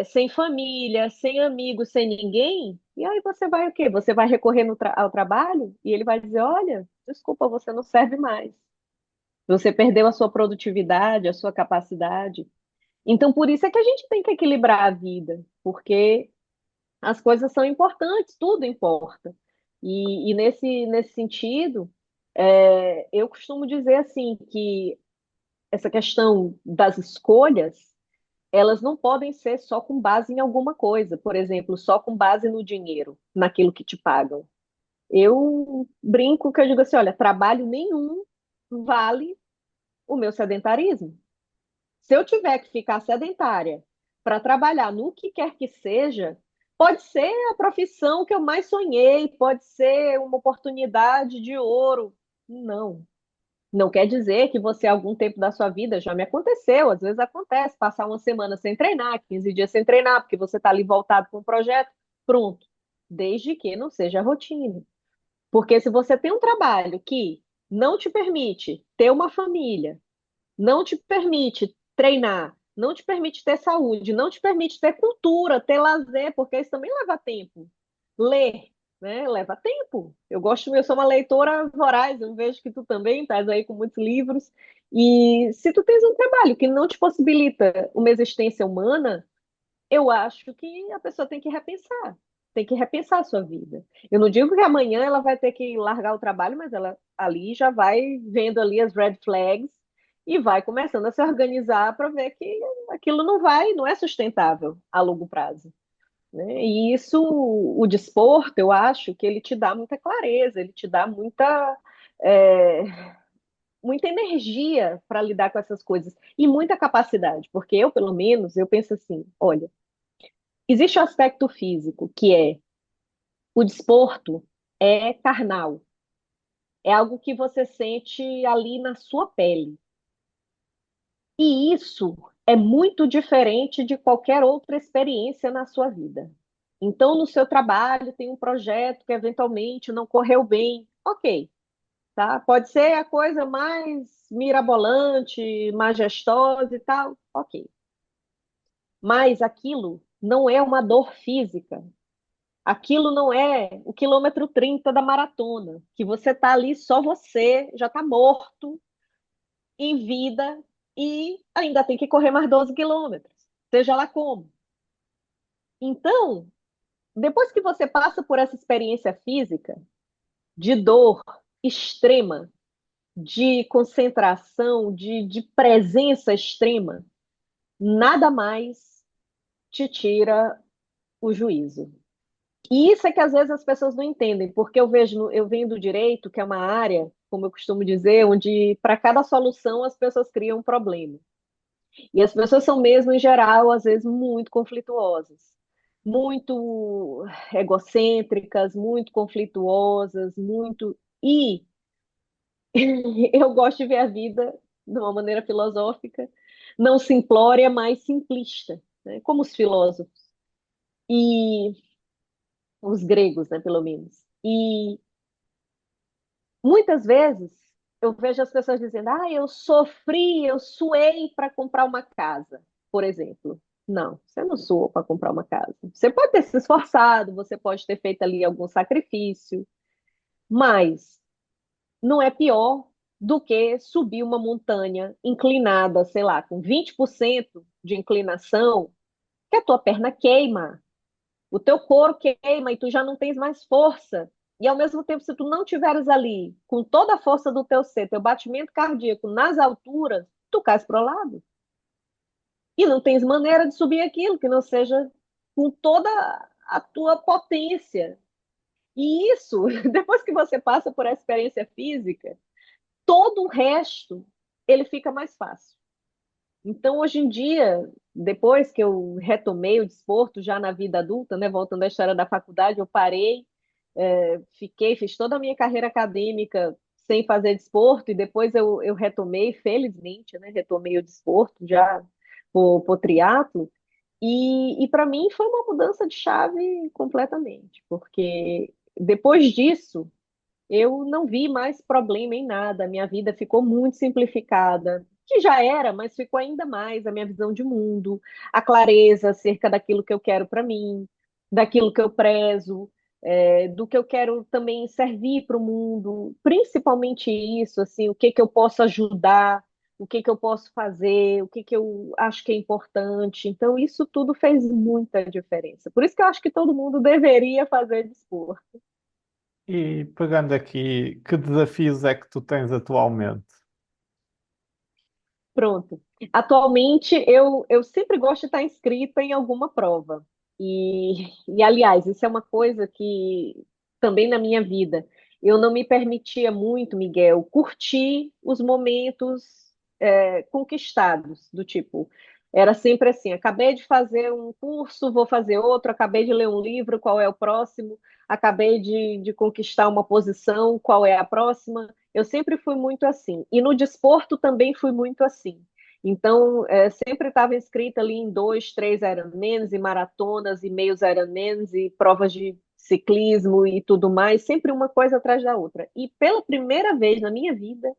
sem família, sem amigos, sem ninguém, e aí você vai o quê? Você vai recorrer ao trabalho e ele vai dizer: olha, desculpa, você não serve mais. Você perdeu a sua produtividade, a sua capacidade. Então, por isso é que a gente tem que equilibrar a vida, porque as coisas são importantes, tudo importa. E nesse sentido, eu costumo dizer assim que essa questão das escolhas, elas não podem ser só com base em alguma coisa, por exemplo, só com base no dinheiro, naquilo que te pagam. Eu brinco que eu digo assim, olha, trabalho nenhum vale o meu sedentarismo. Se eu tiver que ficar sedentária para trabalhar no que quer que seja, pode ser a profissão que eu mais sonhei, pode ser uma oportunidade de ouro. Não. Não quer dizer que você, algum tempo da sua vida, já me aconteceu, às vezes acontece, passar uma semana sem treinar, 15 dias sem treinar, porque você está ali voltado com o projeto, pronto. Desde que não seja rotina. Porque se você tem um trabalho que não te permite ter uma família, não te permite treinar, não te permite ter saúde, não te permite ter cultura, ter lazer, porque isso também leva tempo. Ler, né? Leva tempo. Eu sou uma leitora voraz, eu vejo que tu também estás aí com muitos livros. E se tu tens um trabalho que não te possibilita uma existência humana, eu acho que a pessoa tem que repensar. Tem que repensar a sua vida. Eu não digo que amanhã ela vai ter que largar o trabalho, mas ela ali já vai vendo ali as red flags e vai começando a se organizar para ver que aquilo não é sustentável a longo prazo, né? E isso, o desporto, eu acho que ele te dá muita clareza, ele te dá é, muita energia para lidar com essas coisas e muita capacidade, porque eu, pelo menos, eu penso assim, olha, existe o aspecto físico, que é o desporto é carnal, é algo que você sente ali na sua pele. E isso é muito diferente de qualquer outra experiência na sua vida. Então, no seu trabalho, tem um projeto que eventualmente não correu bem. Ok, tá? Pode ser a coisa mais mirabolante, majestosa e tal. Ok. Mas aquilo não é uma dor física. Aquilo não é o quilômetro 30 da maratona, que você está ali, só você, já está morto, em vida, e ainda tem que correr mais 12 quilômetros, seja lá como. Então, depois que você passa por essa experiência física, de dor extrema, de concentração, de presença extrema, nada mais te tira o juízo. E isso é que às vezes as pessoas não entendem, porque eu venho do direito, que é uma área, como eu costumo dizer, onde para cada solução as pessoas criam um problema. E as pessoas são mesmo, em geral, às vezes muito conflituosas, muito egocêntricas, muito conflituosas, muito. E eu gosto de ver a vida de uma maneira filosófica, não simplória, mas simplista, né? Como os filósofos. E os gregos, né, pelo menos. E muitas vezes eu vejo as pessoas dizendo: ah, eu sofri, eu suei para comprar uma casa, por exemplo. Não, você não suou para comprar uma casa. Você pode ter se esforçado, você pode ter feito ali algum sacrifício, mas não é pior do que subir uma montanha inclinada, sei lá, com 20% de inclinação, que a tua perna queima, o teu couro queima e tu já não tens mais força. E ao mesmo tempo, se tu não tiveres ali com toda a força do teu ser, teu batimento cardíaco nas alturas, tu cais pro lado. E não tens maneira de subir aquilo que não seja com toda a tua potência. E isso, depois que você passa por essa experiência física, todo o resto ele fica mais fácil. Então, hoje em dia, depois que eu retomei o desporto, já na vida adulta, né, voltando à história da faculdade, eu parei, fiz toda a minha carreira acadêmica sem fazer desporto, e depois eu retomei, felizmente, né, retomei o desporto já por triatlo, e para mim foi uma mudança de chave completamente, porque depois disso, eu não vi mais problema em nada, minha vida ficou muito simplificada, que já era, mas ficou ainda mais a minha visão de mundo, a clareza acerca daquilo que eu quero para mim, daquilo que eu prezo, do que eu quero também servir para o mundo, principalmente isso, assim, o que que eu posso ajudar, o que que eu posso fazer, o que que eu acho que é importante. Então, isso tudo fez muita diferença. Por isso que eu acho que todo mundo deveria fazer desporto. E pegando aqui, que desafios é que tu tens atualmente? Pronto. Atualmente, eu sempre gosto de estar inscrita em alguma prova. Aliás, isso é uma coisa que também na minha vida eu não me permitia muito, Miguel, curtir os momentos conquistados, do tipo, era sempre assim: acabei de fazer um curso, vou fazer outro, acabei de ler um livro, qual é o próximo? Acabei de conquistar uma posição, qual é a próxima? Eu sempre fui muito assim. E no desporto também fui muito assim. Então, sempre estava inscrita ali em dois, três Ironmans e maratonas e meios Ironmans e provas de ciclismo e tudo mais, sempre uma coisa atrás da outra. E pela primeira vez na minha vida,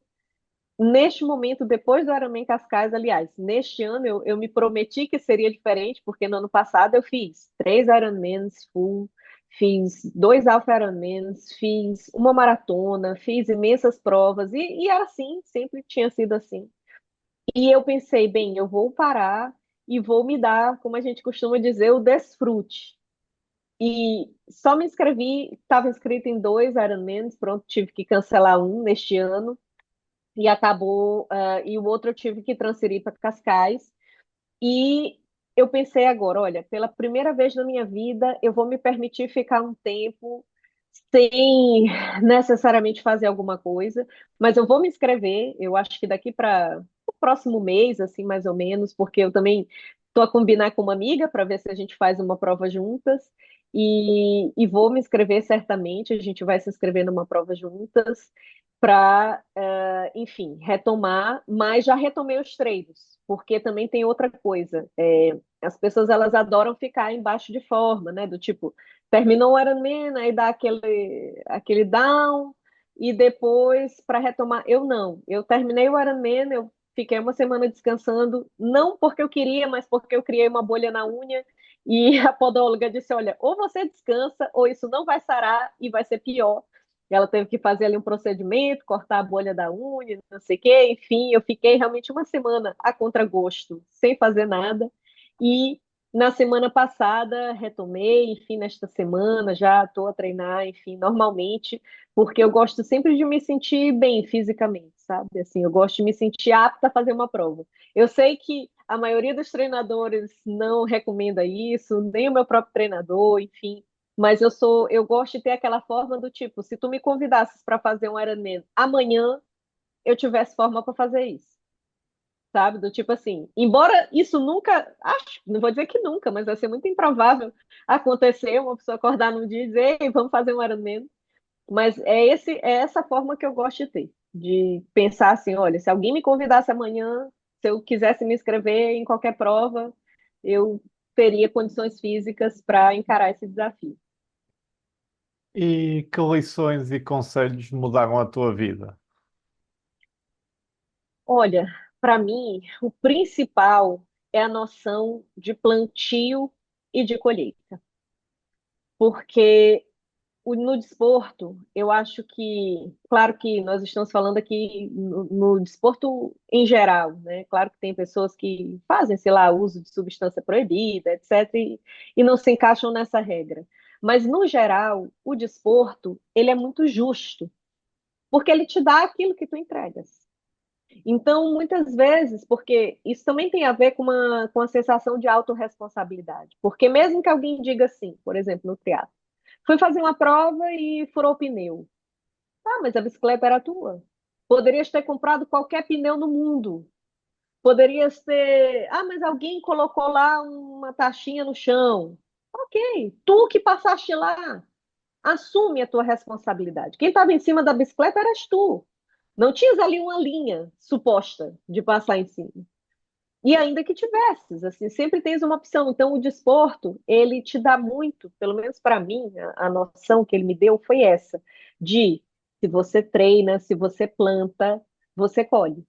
neste momento, depois do Ironman Cascais, aliás, neste ano eu me prometi que seria diferente, porque no ano passado eu fiz três Ironmans full, fiz dois Alpha Ironmans, fiz uma maratona, fiz imensas provas, e era assim, sempre tinha sido assim. E eu pensei, bem, eu vou parar e vou me dar, como a gente costuma dizer, o desfrute. E só me inscrevi, estava inscrita em dois Ironmans, pronto, tive que cancelar um neste ano, e acabou, e o outro eu tive que transferir para Cascais. E eu pensei agora, olha, pela primeira vez na minha vida, eu vou me permitir ficar um tempo sem necessariamente fazer alguma coisa, mas eu vou me inscrever. Eu acho que daqui para o próximo mês, assim, mais ou menos, porque eu também estou a combinar com uma amiga para ver se a gente faz uma prova juntas. E vou me inscrever certamente, a gente vai se inscrever numa prova juntas para, enfim, retomar, mas já retomei os treinos, porque também tem outra coisa. As pessoas elas adoram ficar embaixo de forma, né? Do tipo, terminou o Ironman, aí dá aquele down, e depois para retomar. Eu não. Eu terminei o Ironman, eu fiquei uma semana descansando, não porque eu queria, mas porque eu criei uma bolha na unha. E a podóloga disse: Olha, ou você descansa, ou isso não vai sarar e vai ser pior. Ela teve que fazer ali um procedimento, cortar a bolha da unha, não sei o quê. Enfim, eu fiquei realmente uma semana a contragosto, sem fazer nada. E na semana passada retomei, enfim, nesta semana já estou a treinar, enfim, normalmente, porque eu gosto sempre de me sentir bem fisicamente, sabe? Assim, eu gosto de me sentir apta a fazer uma prova. Eu sei que a maioria dos treinadores não recomenda isso, nem o meu próprio treinador, enfim, mas eu gosto de ter aquela forma do tipo, se tu me convidasses para fazer um Ironman amanhã, eu tivesse forma para fazer isso, sabe? Do tipo assim, embora isso nunca, acho, não vou dizer que nunca, mas vai ser muito improvável acontecer uma pessoa acordar num dia e dizer, ei, vamos fazer um Ironman, mas é essa forma que eu gosto de ter, de pensar assim, olha, se alguém me convidasse amanhã, se eu quisesse me inscrever em qualquer prova, eu teria condições físicas para encarar esse desafio. E que lições e conselhos mudaram a tua vida? Olha, para mim, o principal é a noção de plantio e de colheita, porque no desporto, eu acho que, claro que nós estamos falando aqui no desporto em geral, né? Claro que tem pessoas que fazem, sei lá, uso de substância proibida, etc., e não se encaixam nessa regra. Mas, no geral, o desporto, ele é muito justo, porque ele te dá aquilo que tu entregas. Então, muitas vezes, porque isso também tem a ver com a sensação de autorresponsabilidade. Porque mesmo que alguém diga assim, por exemplo, no triatlo, fui fazer uma prova e furou o pneu. Ah, mas a bicicleta era tua. Poderias ter comprado qualquer pneu no mundo. Poderias ter. Ah, mas alguém colocou lá uma taxinha no chão. Ok, tu que passaste lá, assume a tua responsabilidade. Quem estava em cima da bicicleta eras tu. Não tinhas ali uma linha suposta de passar em cima. E ainda que tivesses, assim, sempre tens uma opção. Então, o desporto, ele te dá muito, pelo menos para mim, a noção que ele me deu foi essa, de se você treina, se você planta, você colhe.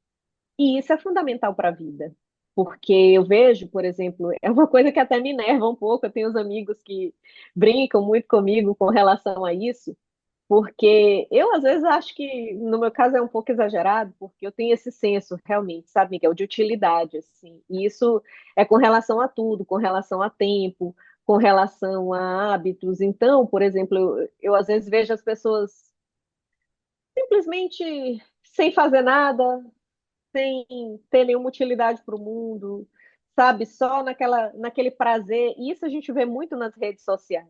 E isso é fundamental para a vida. Porque eu vejo, por exemplo, é uma coisa que até me enerva um pouco. Eu tenho os amigos que brincam muito comigo com relação a isso, porque eu, às vezes, acho que, no meu caso, é um pouco exagerado, porque eu tenho esse senso, realmente, sabe, Miguel, de utilidade, assim. E isso é com relação a tudo, com relação a tempo, com relação a hábitos. Então, por exemplo, eu às vezes vejo as pessoas simplesmente sem fazer nada, sem ter nenhuma utilidade para o mundo, sabe? Só naquele prazer. E isso a gente vê muito nas redes sociais.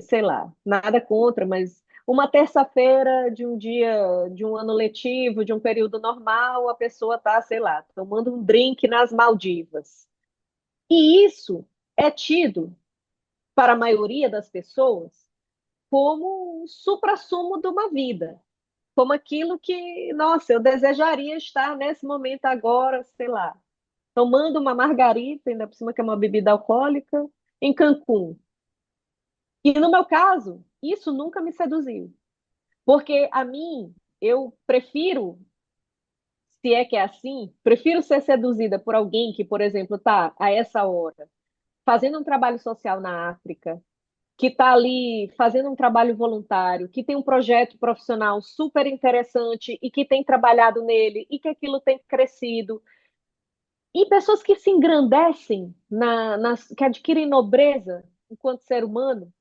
Sei lá, nada contra, mas uma terça-feira de um dia, de um ano letivo, de um período normal, a pessoa está, sei lá, tomando um drink nas Maldivas. E isso é tido, para a maioria das pessoas, como um suprassumo de uma vida, como aquilo que, nossa, eu desejaria estar nesse momento agora, sei lá, tomando uma margarita, ainda por cima que é uma bebida alcoólica, em Cancún. E no meu caso, isso nunca me seduziu, porque a mim, eu prefiro, se é que é assim, prefiro ser seduzida por alguém que, por exemplo, está a essa hora fazendo um trabalho social na África, que está ali fazendo um trabalho voluntário, que tem um projeto profissional super interessante e que tem trabalhado nele e que aquilo tem crescido. E pessoas que se engrandecem, que adquirem nobreza enquanto ser humano,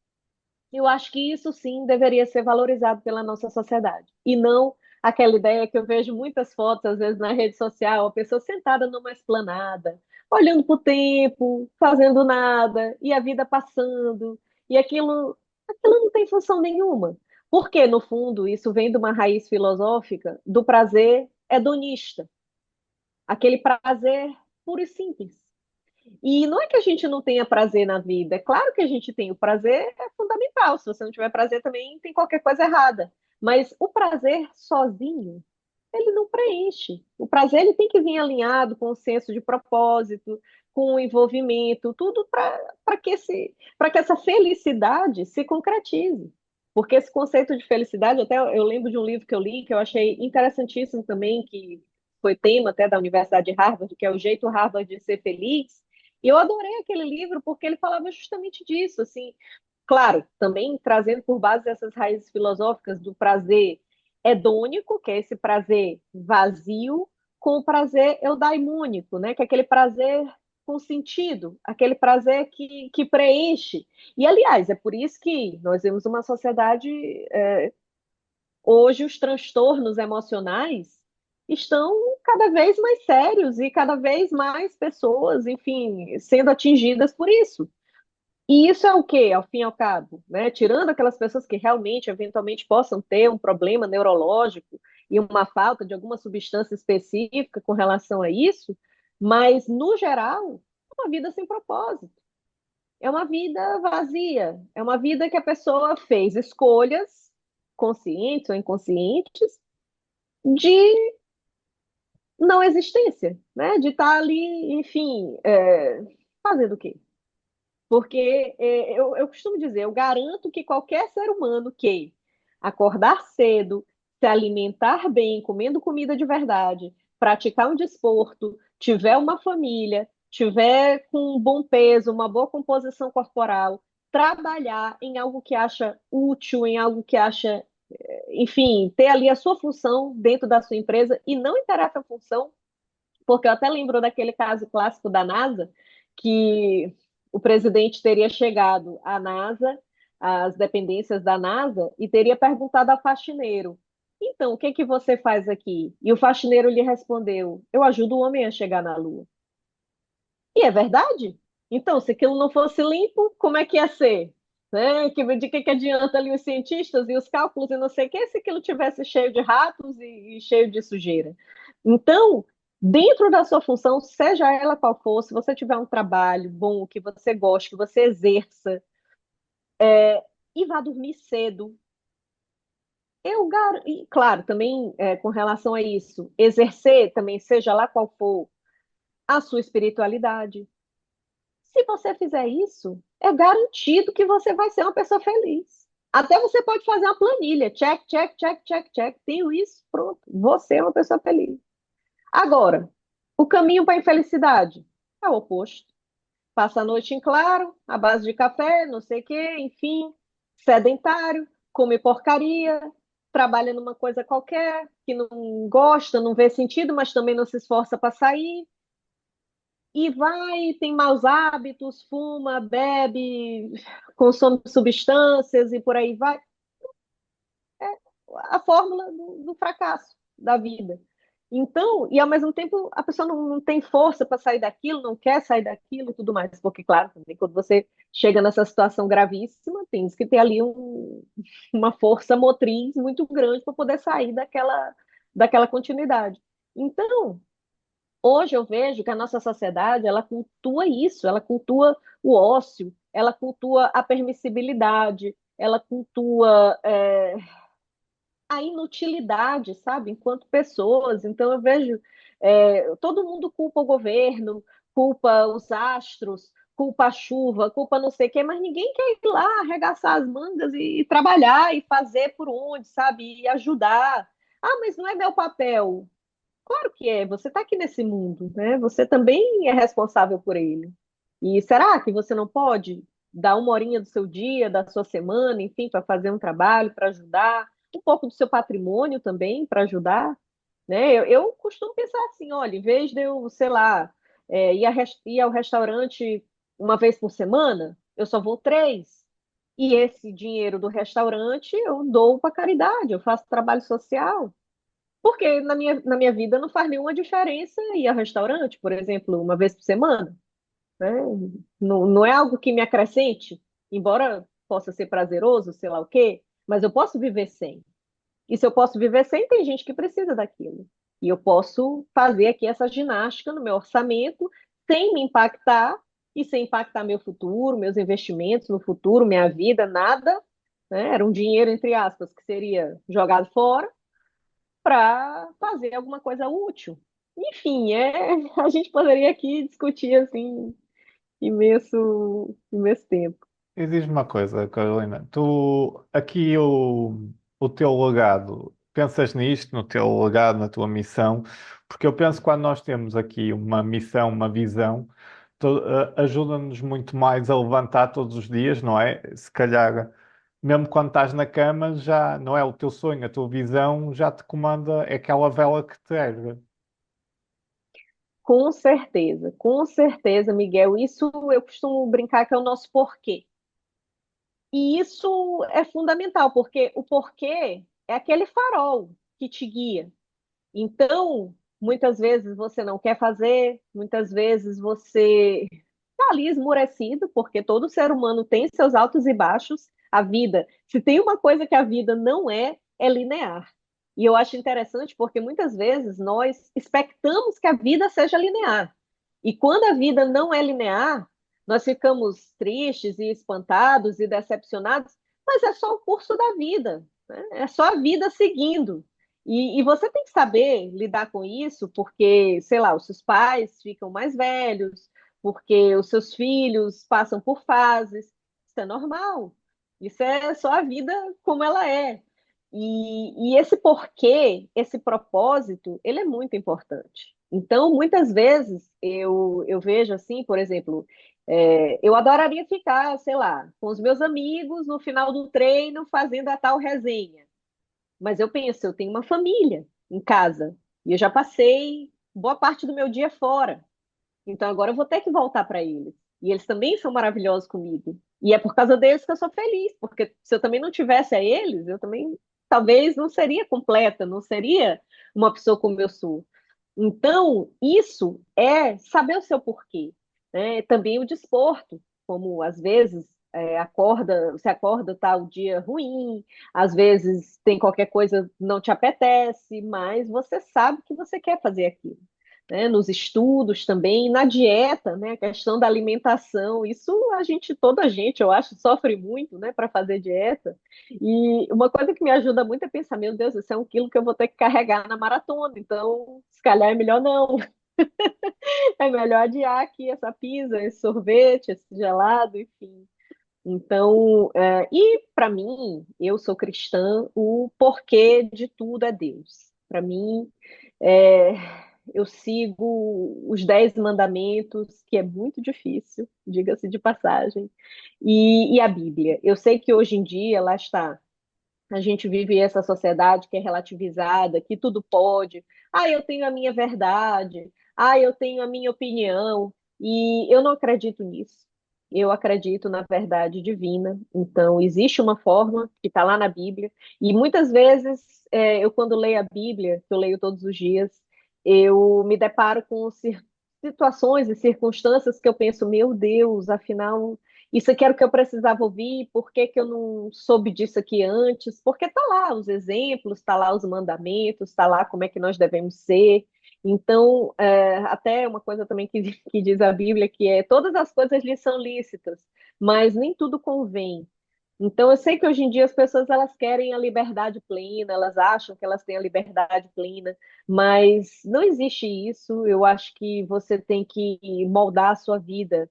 eu acho que isso sim deveria ser valorizado pela nossa sociedade. E não aquela ideia que eu vejo muitas fotos, às vezes, na rede social, a pessoa sentada numa esplanada, olhando para o tempo, fazendo nada, e a vida passando, e aquilo não tem função nenhuma. Porque, no fundo, isso vem de uma raiz filosófica do prazer hedonista, aquele prazer puro e simples. E não é que a gente não tenha prazer na vida, é claro que a gente tem. O prazer é fundamental. Se você não tiver prazer também, tem qualquer coisa errada. Mas o prazer sozinho, ele não preenche. O prazer ele tem que vir alinhado com o senso de propósito, com o envolvimento, tudo para que essa felicidade se concretize. Porque esse conceito de felicidade, até eu lembro de um livro que eu li, que eu achei interessantíssimo também, que foi tema até da Universidade de Harvard, que é O Jeito Harvard de Ser Feliz. E eu adorei aquele livro porque ele falava justamente disso, assim, claro, também trazendo por base essas raízes filosóficas do prazer hedônico, que é esse prazer vazio, com o prazer eudaimônico, né? Que é aquele prazer com sentido, aquele prazer que preenche. E, aliás, é por isso que nós vemos uma sociedade. Hoje, os transtornos emocionais estão cada vez mais sérios e cada vez mais pessoas, enfim, sendo atingidas por isso. E isso é o quê, ao fim e ao cabo? Né? Tirando aquelas pessoas que realmente, eventualmente, possam ter um problema neurológico e uma falta de alguma substância específica com relação a isso, mas, no geral, é uma vida sem propósito. É uma vida vazia. É uma vida que a pessoa fez escolhas, conscientes ou inconscientes, de não existência, né? De estar ali, enfim, fazendo o quê? Porque eu costumo dizer, eu garanto que qualquer ser humano que acordar cedo, se alimentar bem, comendo comida de verdade, praticar um desporto, tiver uma família, tiver com um bom peso, uma boa composição corporal, trabalhar em algo que acha útil, em algo que acha, enfim, ter ali a sua função dentro da sua empresa e não interessa a função, porque eu até lembro daquele caso clássico da NASA, que o presidente teria chegado à NASA, às dependências da NASA, e teria perguntado ao faxineiro: então, o que que você faz aqui? E o faxineiro lhe respondeu: eu ajudo o homem a chegar na Lua. E é verdade? Então, se aquilo não fosse limpo, como é que ia ser? né? De que adianta ali os cientistas e os cálculos e não sei o que, se aquilo tivesse cheio de ratos e cheio de sujeira. Então, dentro da sua função, seja ela qual for, se você tiver um trabalho bom, que você goste, que você exerça, e vá dormir cedo. E claro, também com relação a isso, exercer também, seja lá qual for, a sua espiritualidade. Se você fizer isso, é garantido que você vai ser uma pessoa feliz. Até você pode fazer uma planilha, check, check, check, check, check. Tenho isso, pronto. Você é uma pessoa feliz. Agora, o caminho para a infelicidade é o oposto. Passa a noite em claro, à base de café, não sei o quê, enfim, sedentário, come porcaria, trabalha numa coisa qualquer, que não gosta, não vê sentido, mas também não se esforça para sair, e vai, tem maus hábitos, fuma, bebe, consome substâncias e por aí vai. A fórmula do fracasso da vida. Então, e ao mesmo tempo, a pessoa não tem força para sair daquilo, não quer sair daquilo e tudo mais. Porque, claro, também, quando você chega nessa situação gravíssima, tem que ter ali uma força motriz muito grande para poder sair daquela continuidade. Então, hoje eu vejo que a nossa sociedade, ela cultua isso, ela cultua o ócio, ela cultua a permissibilidade, ela cultua a inutilidade, sabe, enquanto pessoas. Então eu vejo todo mundo culpa o governo, culpa os astros, culpa a chuva, culpa não sei o quê, mas ninguém quer ir lá arregaçar as mangas e trabalhar e fazer por onde, sabe, e ajudar. Ah, mas não é meu papel. Claro que é, você está aqui nesse mundo, né? Você também é responsável por ele. E será que você não pode dar uma horinha do seu dia, da sua semana, enfim, para fazer um trabalho, para ajudar, um pouco do seu patrimônio também para ajudar, né? Eu costumo pensar assim, olha, em vez de eu, sei lá, ir ao restaurante uma vez por semana, eu só vou três. E esse dinheiro do restaurante eu dou para caridade, eu faço trabalho social. Porque na minha vida não faz nenhuma diferença ir ao restaurante, por exemplo, uma vez por semana, né? Não, não é algo que me acrescente, embora possa ser prazeroso, sei lá o quê, mas eu posso viver sem. E se eu posso viver sem, tem gente que precisa daquilo. E eu posso fazer aqui essa ginástica no meu orçamento sem me impactar e sem impactar meu futuro, meus investimentos no futuro, minha vida, nada, né? Era um dinheiro, entre aspas, que seria jogado fora para fazer alguma coisa útil. Enfim, a gente poderia aqui discutir assim imenso, imenso tempo. E diz-me uma coisa, Carolina, tu aqui o teu legado, pensas nisto, no teu legado, na tua missão? Porque eu penso que quando nós temos aqui uma missão, uma visão, ajuda-nos muito mais a levantar todos os dias, não é? Se calhar, mesmo quando estás na cama, já não é o teu sonho, a tua visão já te comanda, é aquela vela que te ergue. Com certeza, Miguel. Isso eu costumo brincar que é o nosso porquê. E isso é fundamental, porque o porquê é aquele farol que te guia. Então, muitas vezes você não quer fazer, muitas vezes você está ali esmurecido, porque todo ser humano tem seus altos e baixos. A vida, se tem uma coisa que a vida não é linear. E eu acho interessante porque muitas vezes nós expectamos que a vida seja linear. E quando a vida não é linear, nós ficamos tristes e espantados e decepcionados, mas é só o curso da vida, né? É só a vida seguindo. E você tem que saber lidar com isso, porque, sei lá, os seus pais ficam mais velhos, porque os seus filhos passam por fases. Isso é normal. Isso é só a vida como ela é. E esse porquê, esse propósito, ele é muito importante. Então, muitas vezes, eu vejo assim, por exemplo, eu adoraria ficar, sei lá, com os meus amigos no final do treino fazendo a tal resenha. Mas eu penso, eu tenho uma família em casa e eu já passei boa parte do meu dia fora. Então agora eu vou ter que voltar para eles. E eles também são maravilhosos comigo. E é por causa deles que eu sou feliz, porque se eu também não tivesse a eles, eu também talvez não seria completa, não seria uma pessoa como eu sou. Então, isso é saber o seu porquê, né? Também o desporto, como às vezes Você acorda, tá o dia ruim, às vezes tem qualquer coisa não te apetece, mas você sabe que você quer fazer aquilo. Né? Nos estudos também, na dieta, né? A questão da alimentação, isso toda a gente, eu acho, sofre muito, né, para fazer dieta. E uma coisa que me ajuda muito é pensar, meu Deus, esse é 1 quilo que eu vou ter que carregar na maratona, então se calhar é melhor não, é melhor adiar aqui essa pizza, esse sorvete, esse gelado, enfim. Então, e para mim, eu sou cristã, o porquê de tudo é Deus. Para mim, é, eu sigo os 10 mandamentos, que é muito difícil, diga-se de passagem, e a Bíblia. Eu sei que hoje em dia, lá está, a gente vive essa sociedade que é relativizada, que tudo pode. Ah, eu tenho a minha verdade. Ah, eu tenho a minha opinião. E eu não acredito nisso. Eu acredito na verdade divina. Então, existe uma forma que está lá na Bíblia. E muitas vezes, eu, quando leio a Bíblia, que eu leio todos os dias, eu me deparo com situações e circunstâncias que eu penso, meu Deus, afinal isso aqui era o que eu precisava ouvir, por que que eu não soube disso aqui antes? Porque está lá os exemplos, está lá os mandamentos, está lá como é que nós devemos ser. Então, até uma coisa também que diz a Bíblia, que é todas as coisas lhes são lícitas, mas nem tudo convém. Então, eu sei que hoje em dia as pessoas elas querem a liberdade plena, elas acham que elas têm a liberdade plena, mas não existe isso. Eu acho que você tem que moldar a sua vida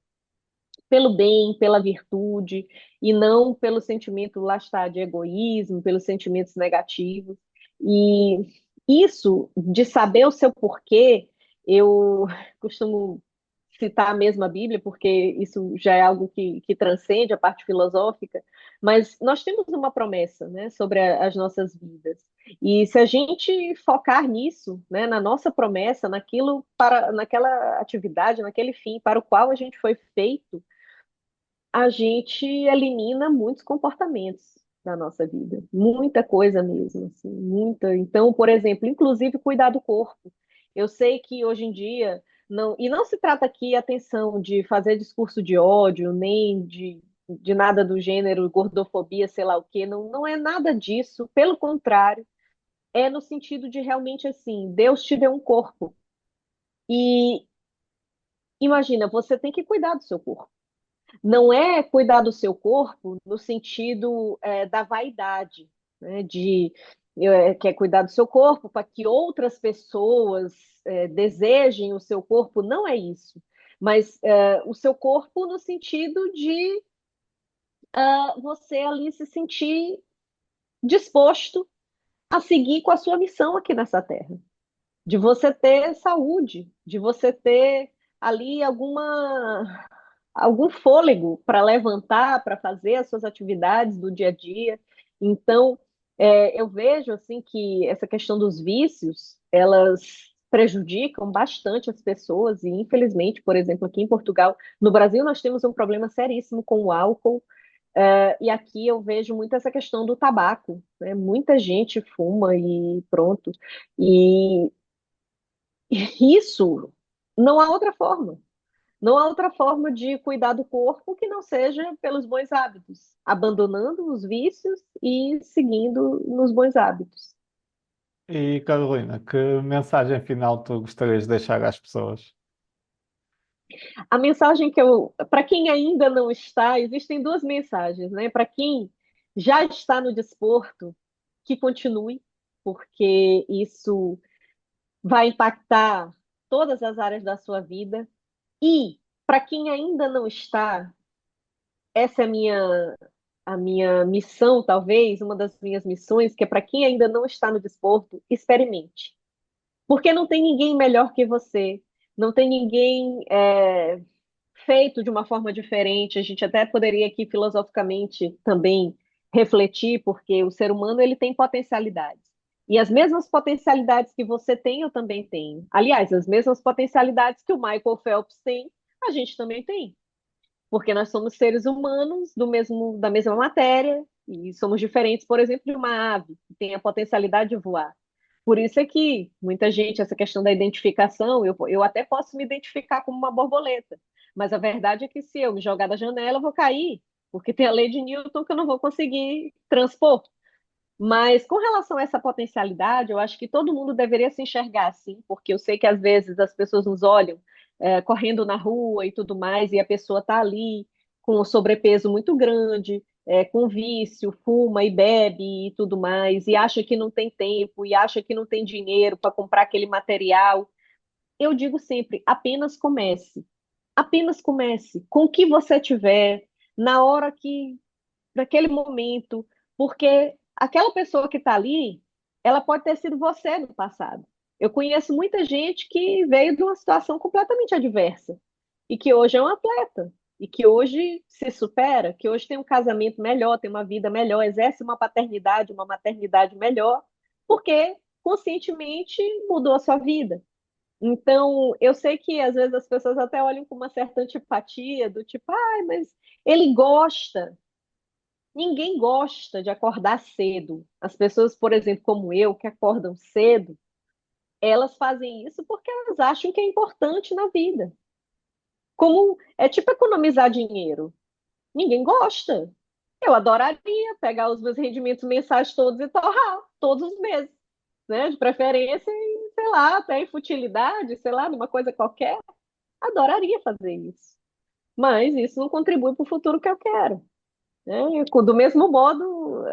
pelo bem, pela virtude, e não pelo sentimento, lá está, de egoísmo, pelos sentimentos negativos. E isso, de saber o seu porquê, eu costumo citar mesmo a Bíblia, porque isso já é algo que transcende a parte filosófica, mas nós temos uma promessa, né, sobre as nossas vidas. E se a gente focar nisso, né, na nossa promessa, naquela atividade, naquele fim para o qual a gente foi feito, a gente elimina muitos comportamentos da nossa vida, muita coisa mesmo, assim, muita. Então, por exemplo, inclusive cuidar do corpo. Eu sei que hoje em dia não, e não se trata aqui, atenção, de fazer discurso de ódio, nem de nada do gênero, gordofobia, sei lá o quê, não, não é nada disso, pelo contrário, é no sentido de realmente assim, Deus te deu um corpo. E imagina, você tem que cuidar do seu corpo. Não é cuidar do seu corpo no sentido da vaidade, né? Que é cuidar do seu corpo para que outras pessoas desejem o seu corpo, não é isso. Mas o seu corpo no sentido de você ali se sentir disposto a seguir com a sua missão aqui nessa terra. De você ter saúde, de você ter ali algum fôlego para levantar, para fazer as suas atividades do dia a dia. Então, eu vejo assim que essa questão dos vícios, elas prejudicam bastante as pessoas e infelizmente, por exemplo, aqui em Portugal, no Brasil nós temos um problema seríssimo com o álcool. E aqui eu vejo muito essa questão do tabaco, né? Muita gente fuma e pronto. E isso não há outra forma. Não há outra forma de cuidar do corpo que não seja pelos bons hábitos, abandonando os vícios e seguindo nos bons hábitos. E Carolina, que mensagem final tu gostarias de deixar às pessoas? A mensagem que para quem ainda não está, existem duas mensagens, né? Para quem já está no desporto, que continue, porque isso vai impactar todas as áreas da sua vida. E para quem ainda não está, essa é a minha missão, talvez, uma das minhas missões, que é para quem ainda não está no desporto, experimente. Porque não tem ninguém melhor que você, não tem ninguém feito de uma forma diferente. A gente até poderia aqui filosoficamente também refletir, porque o ser humano ele tem potencialidades. E as mesmas potencialidades que você tem, eu também tenho. Aliás, as mesmas potencialidades que o Michael Phelps tem, a gente também tem. Porque nós somos seres humanos da mesma matéria e somos diferentes, por exemplo, de uma ave que tem a potencialidade de voar. Por isso é que muita gente, essa questão da identificação, eu até posso me identificar como uma borboleta, mas a verdade é que se eu me jogar da janela, eu vou cair. porque tem a lei de Newton que eu não vou conseguir transpor. Mas com relação a essa potencialidade, eu acho que todo mundo deveria se enxergar assim, porque eu sei que às vezes as pessoas nos olham correndo na rua e tudo mais, e a pessoa está ali com um sobrepeso muito grande, com vício, fuma e bebe e tudo mais, e acha que não tem tempo, e acha que não tem dinheiro para comprar aquele material. Eu digo sempre, apenas comece. Apenas comece com o que você tiver, na hora que naquele momento, porque aquela pessoa que está ali, ela pode ter sido você no passado. Eu conheço muita gente que veio de uma situação completamente adversa e que hoje é um atleta e que hoje se supera, que hoje tem um casamento melhor, tem uma vida melhor, exerce uma paternidade, uma maternidade melhor, porque conscientemente mudou a sua vida. Então, eu sei que às vezes as pessoas até olham com uma certa antipatia, do tipo, ai, mas ele gosta. Ninguém gosta de acordar cedo. As pessoas, por exemplo, como eu, que acordam cedo, elas fazem isso porque elas acham que é importante na vida. Como é tipo economizar dinheiro. Ninguém gosta. Eu adoraria pegar os meus rendimentos mensais todos e torrar todos os meses, né? De preferência, em, sei lá, até em futilidade, sei lá, numa coisa qualquer. Adoraria fazer isso. Mas isso não contribui para o futuro que eu quero, né? Do mesmo modo,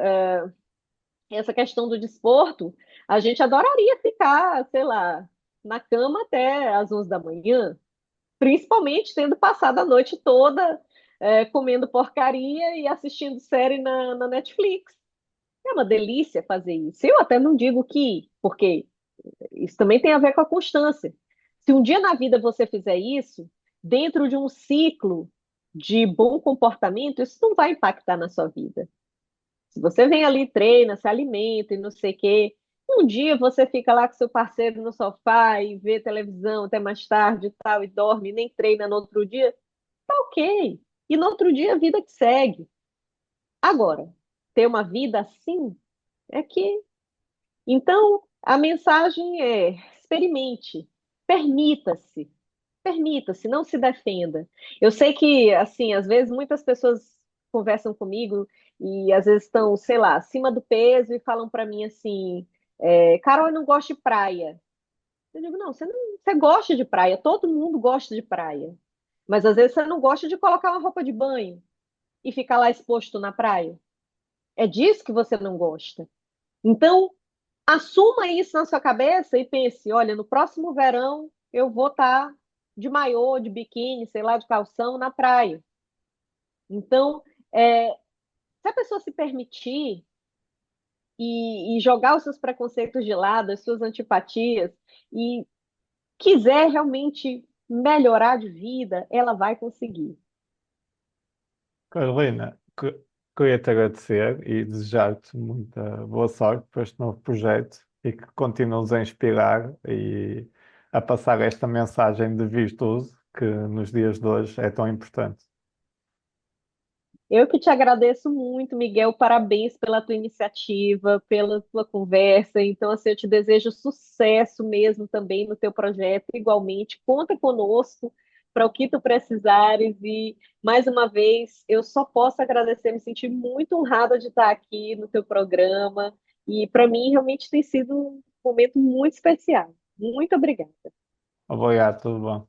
essa questão do desporto, a gente adoraria ficar, sei lá, na cama até às 11 da manhã, principalmente tendo passado a noite toda comendo porcaria e assistindo série na Netflix. É uma delícia fazer isso. Eu até não digo que, porque isso também tem a ver com a constância. Se um dia na vida você fizer isso, dentro de um ciclo de bom comportamento, isso não vai impactar na sua vida. Se você vem ali, treina, se alimenta e não sei o quê, um dia você fica lá com seu parceiro no sofá e vê televisão até mais tarde e tal, e dorme, e nem treina no outro dia, tá ok. E no outro dia a vida que segue. Agora, ter uma vida assim é que. Então, a mensagem é: experimente, permita-se. Permita-se, não se defenda. Eu sei que, assim, às vezes muitas pessoas conversam comigo e às vezes estão, sei lá, acima do peso e falam para mim assim, Carol, eu não gosto de praia. Eu digo, não, você gosta de praia, todo mundo gosta de praia. Mas às vezes você não gosta de colocar uma roupa de banho e ficar lá exposto na praia. É disso que você não gosta. Então, assuma isso na sua cabeça e pense, olha, no próximo verão eu vou estar de maiô, de biquíni, sei lá, de calção na praia. Então, se a pessoa se permitir e jogar os seus preconceitos de lado, as suas antipatias, e quiser realmente melhorar de vida, ela vai conseguir. Carolina, queria te agradecer e desejar-te muita boa sorte para este novo projeto e que continues a inspirar e a passar esta mensagem de virtude que nos dias de hoje é tão importante. Eu que te agradeço muito, Miguel. Parabéns pela tua iniciativa, pela tua conversa. Então, assim, eu te desejo sucesso mesmo também no teu projeto. Igualmente, conta conosco para o que tu precisares. E, mais uma vez, eu só posso agradecer, me sentir muito honrada de estar aqui no teu programa. E, para mim, realmente tem sido um momento muito especial. Muito obrigada. Obrigado, tudo bom.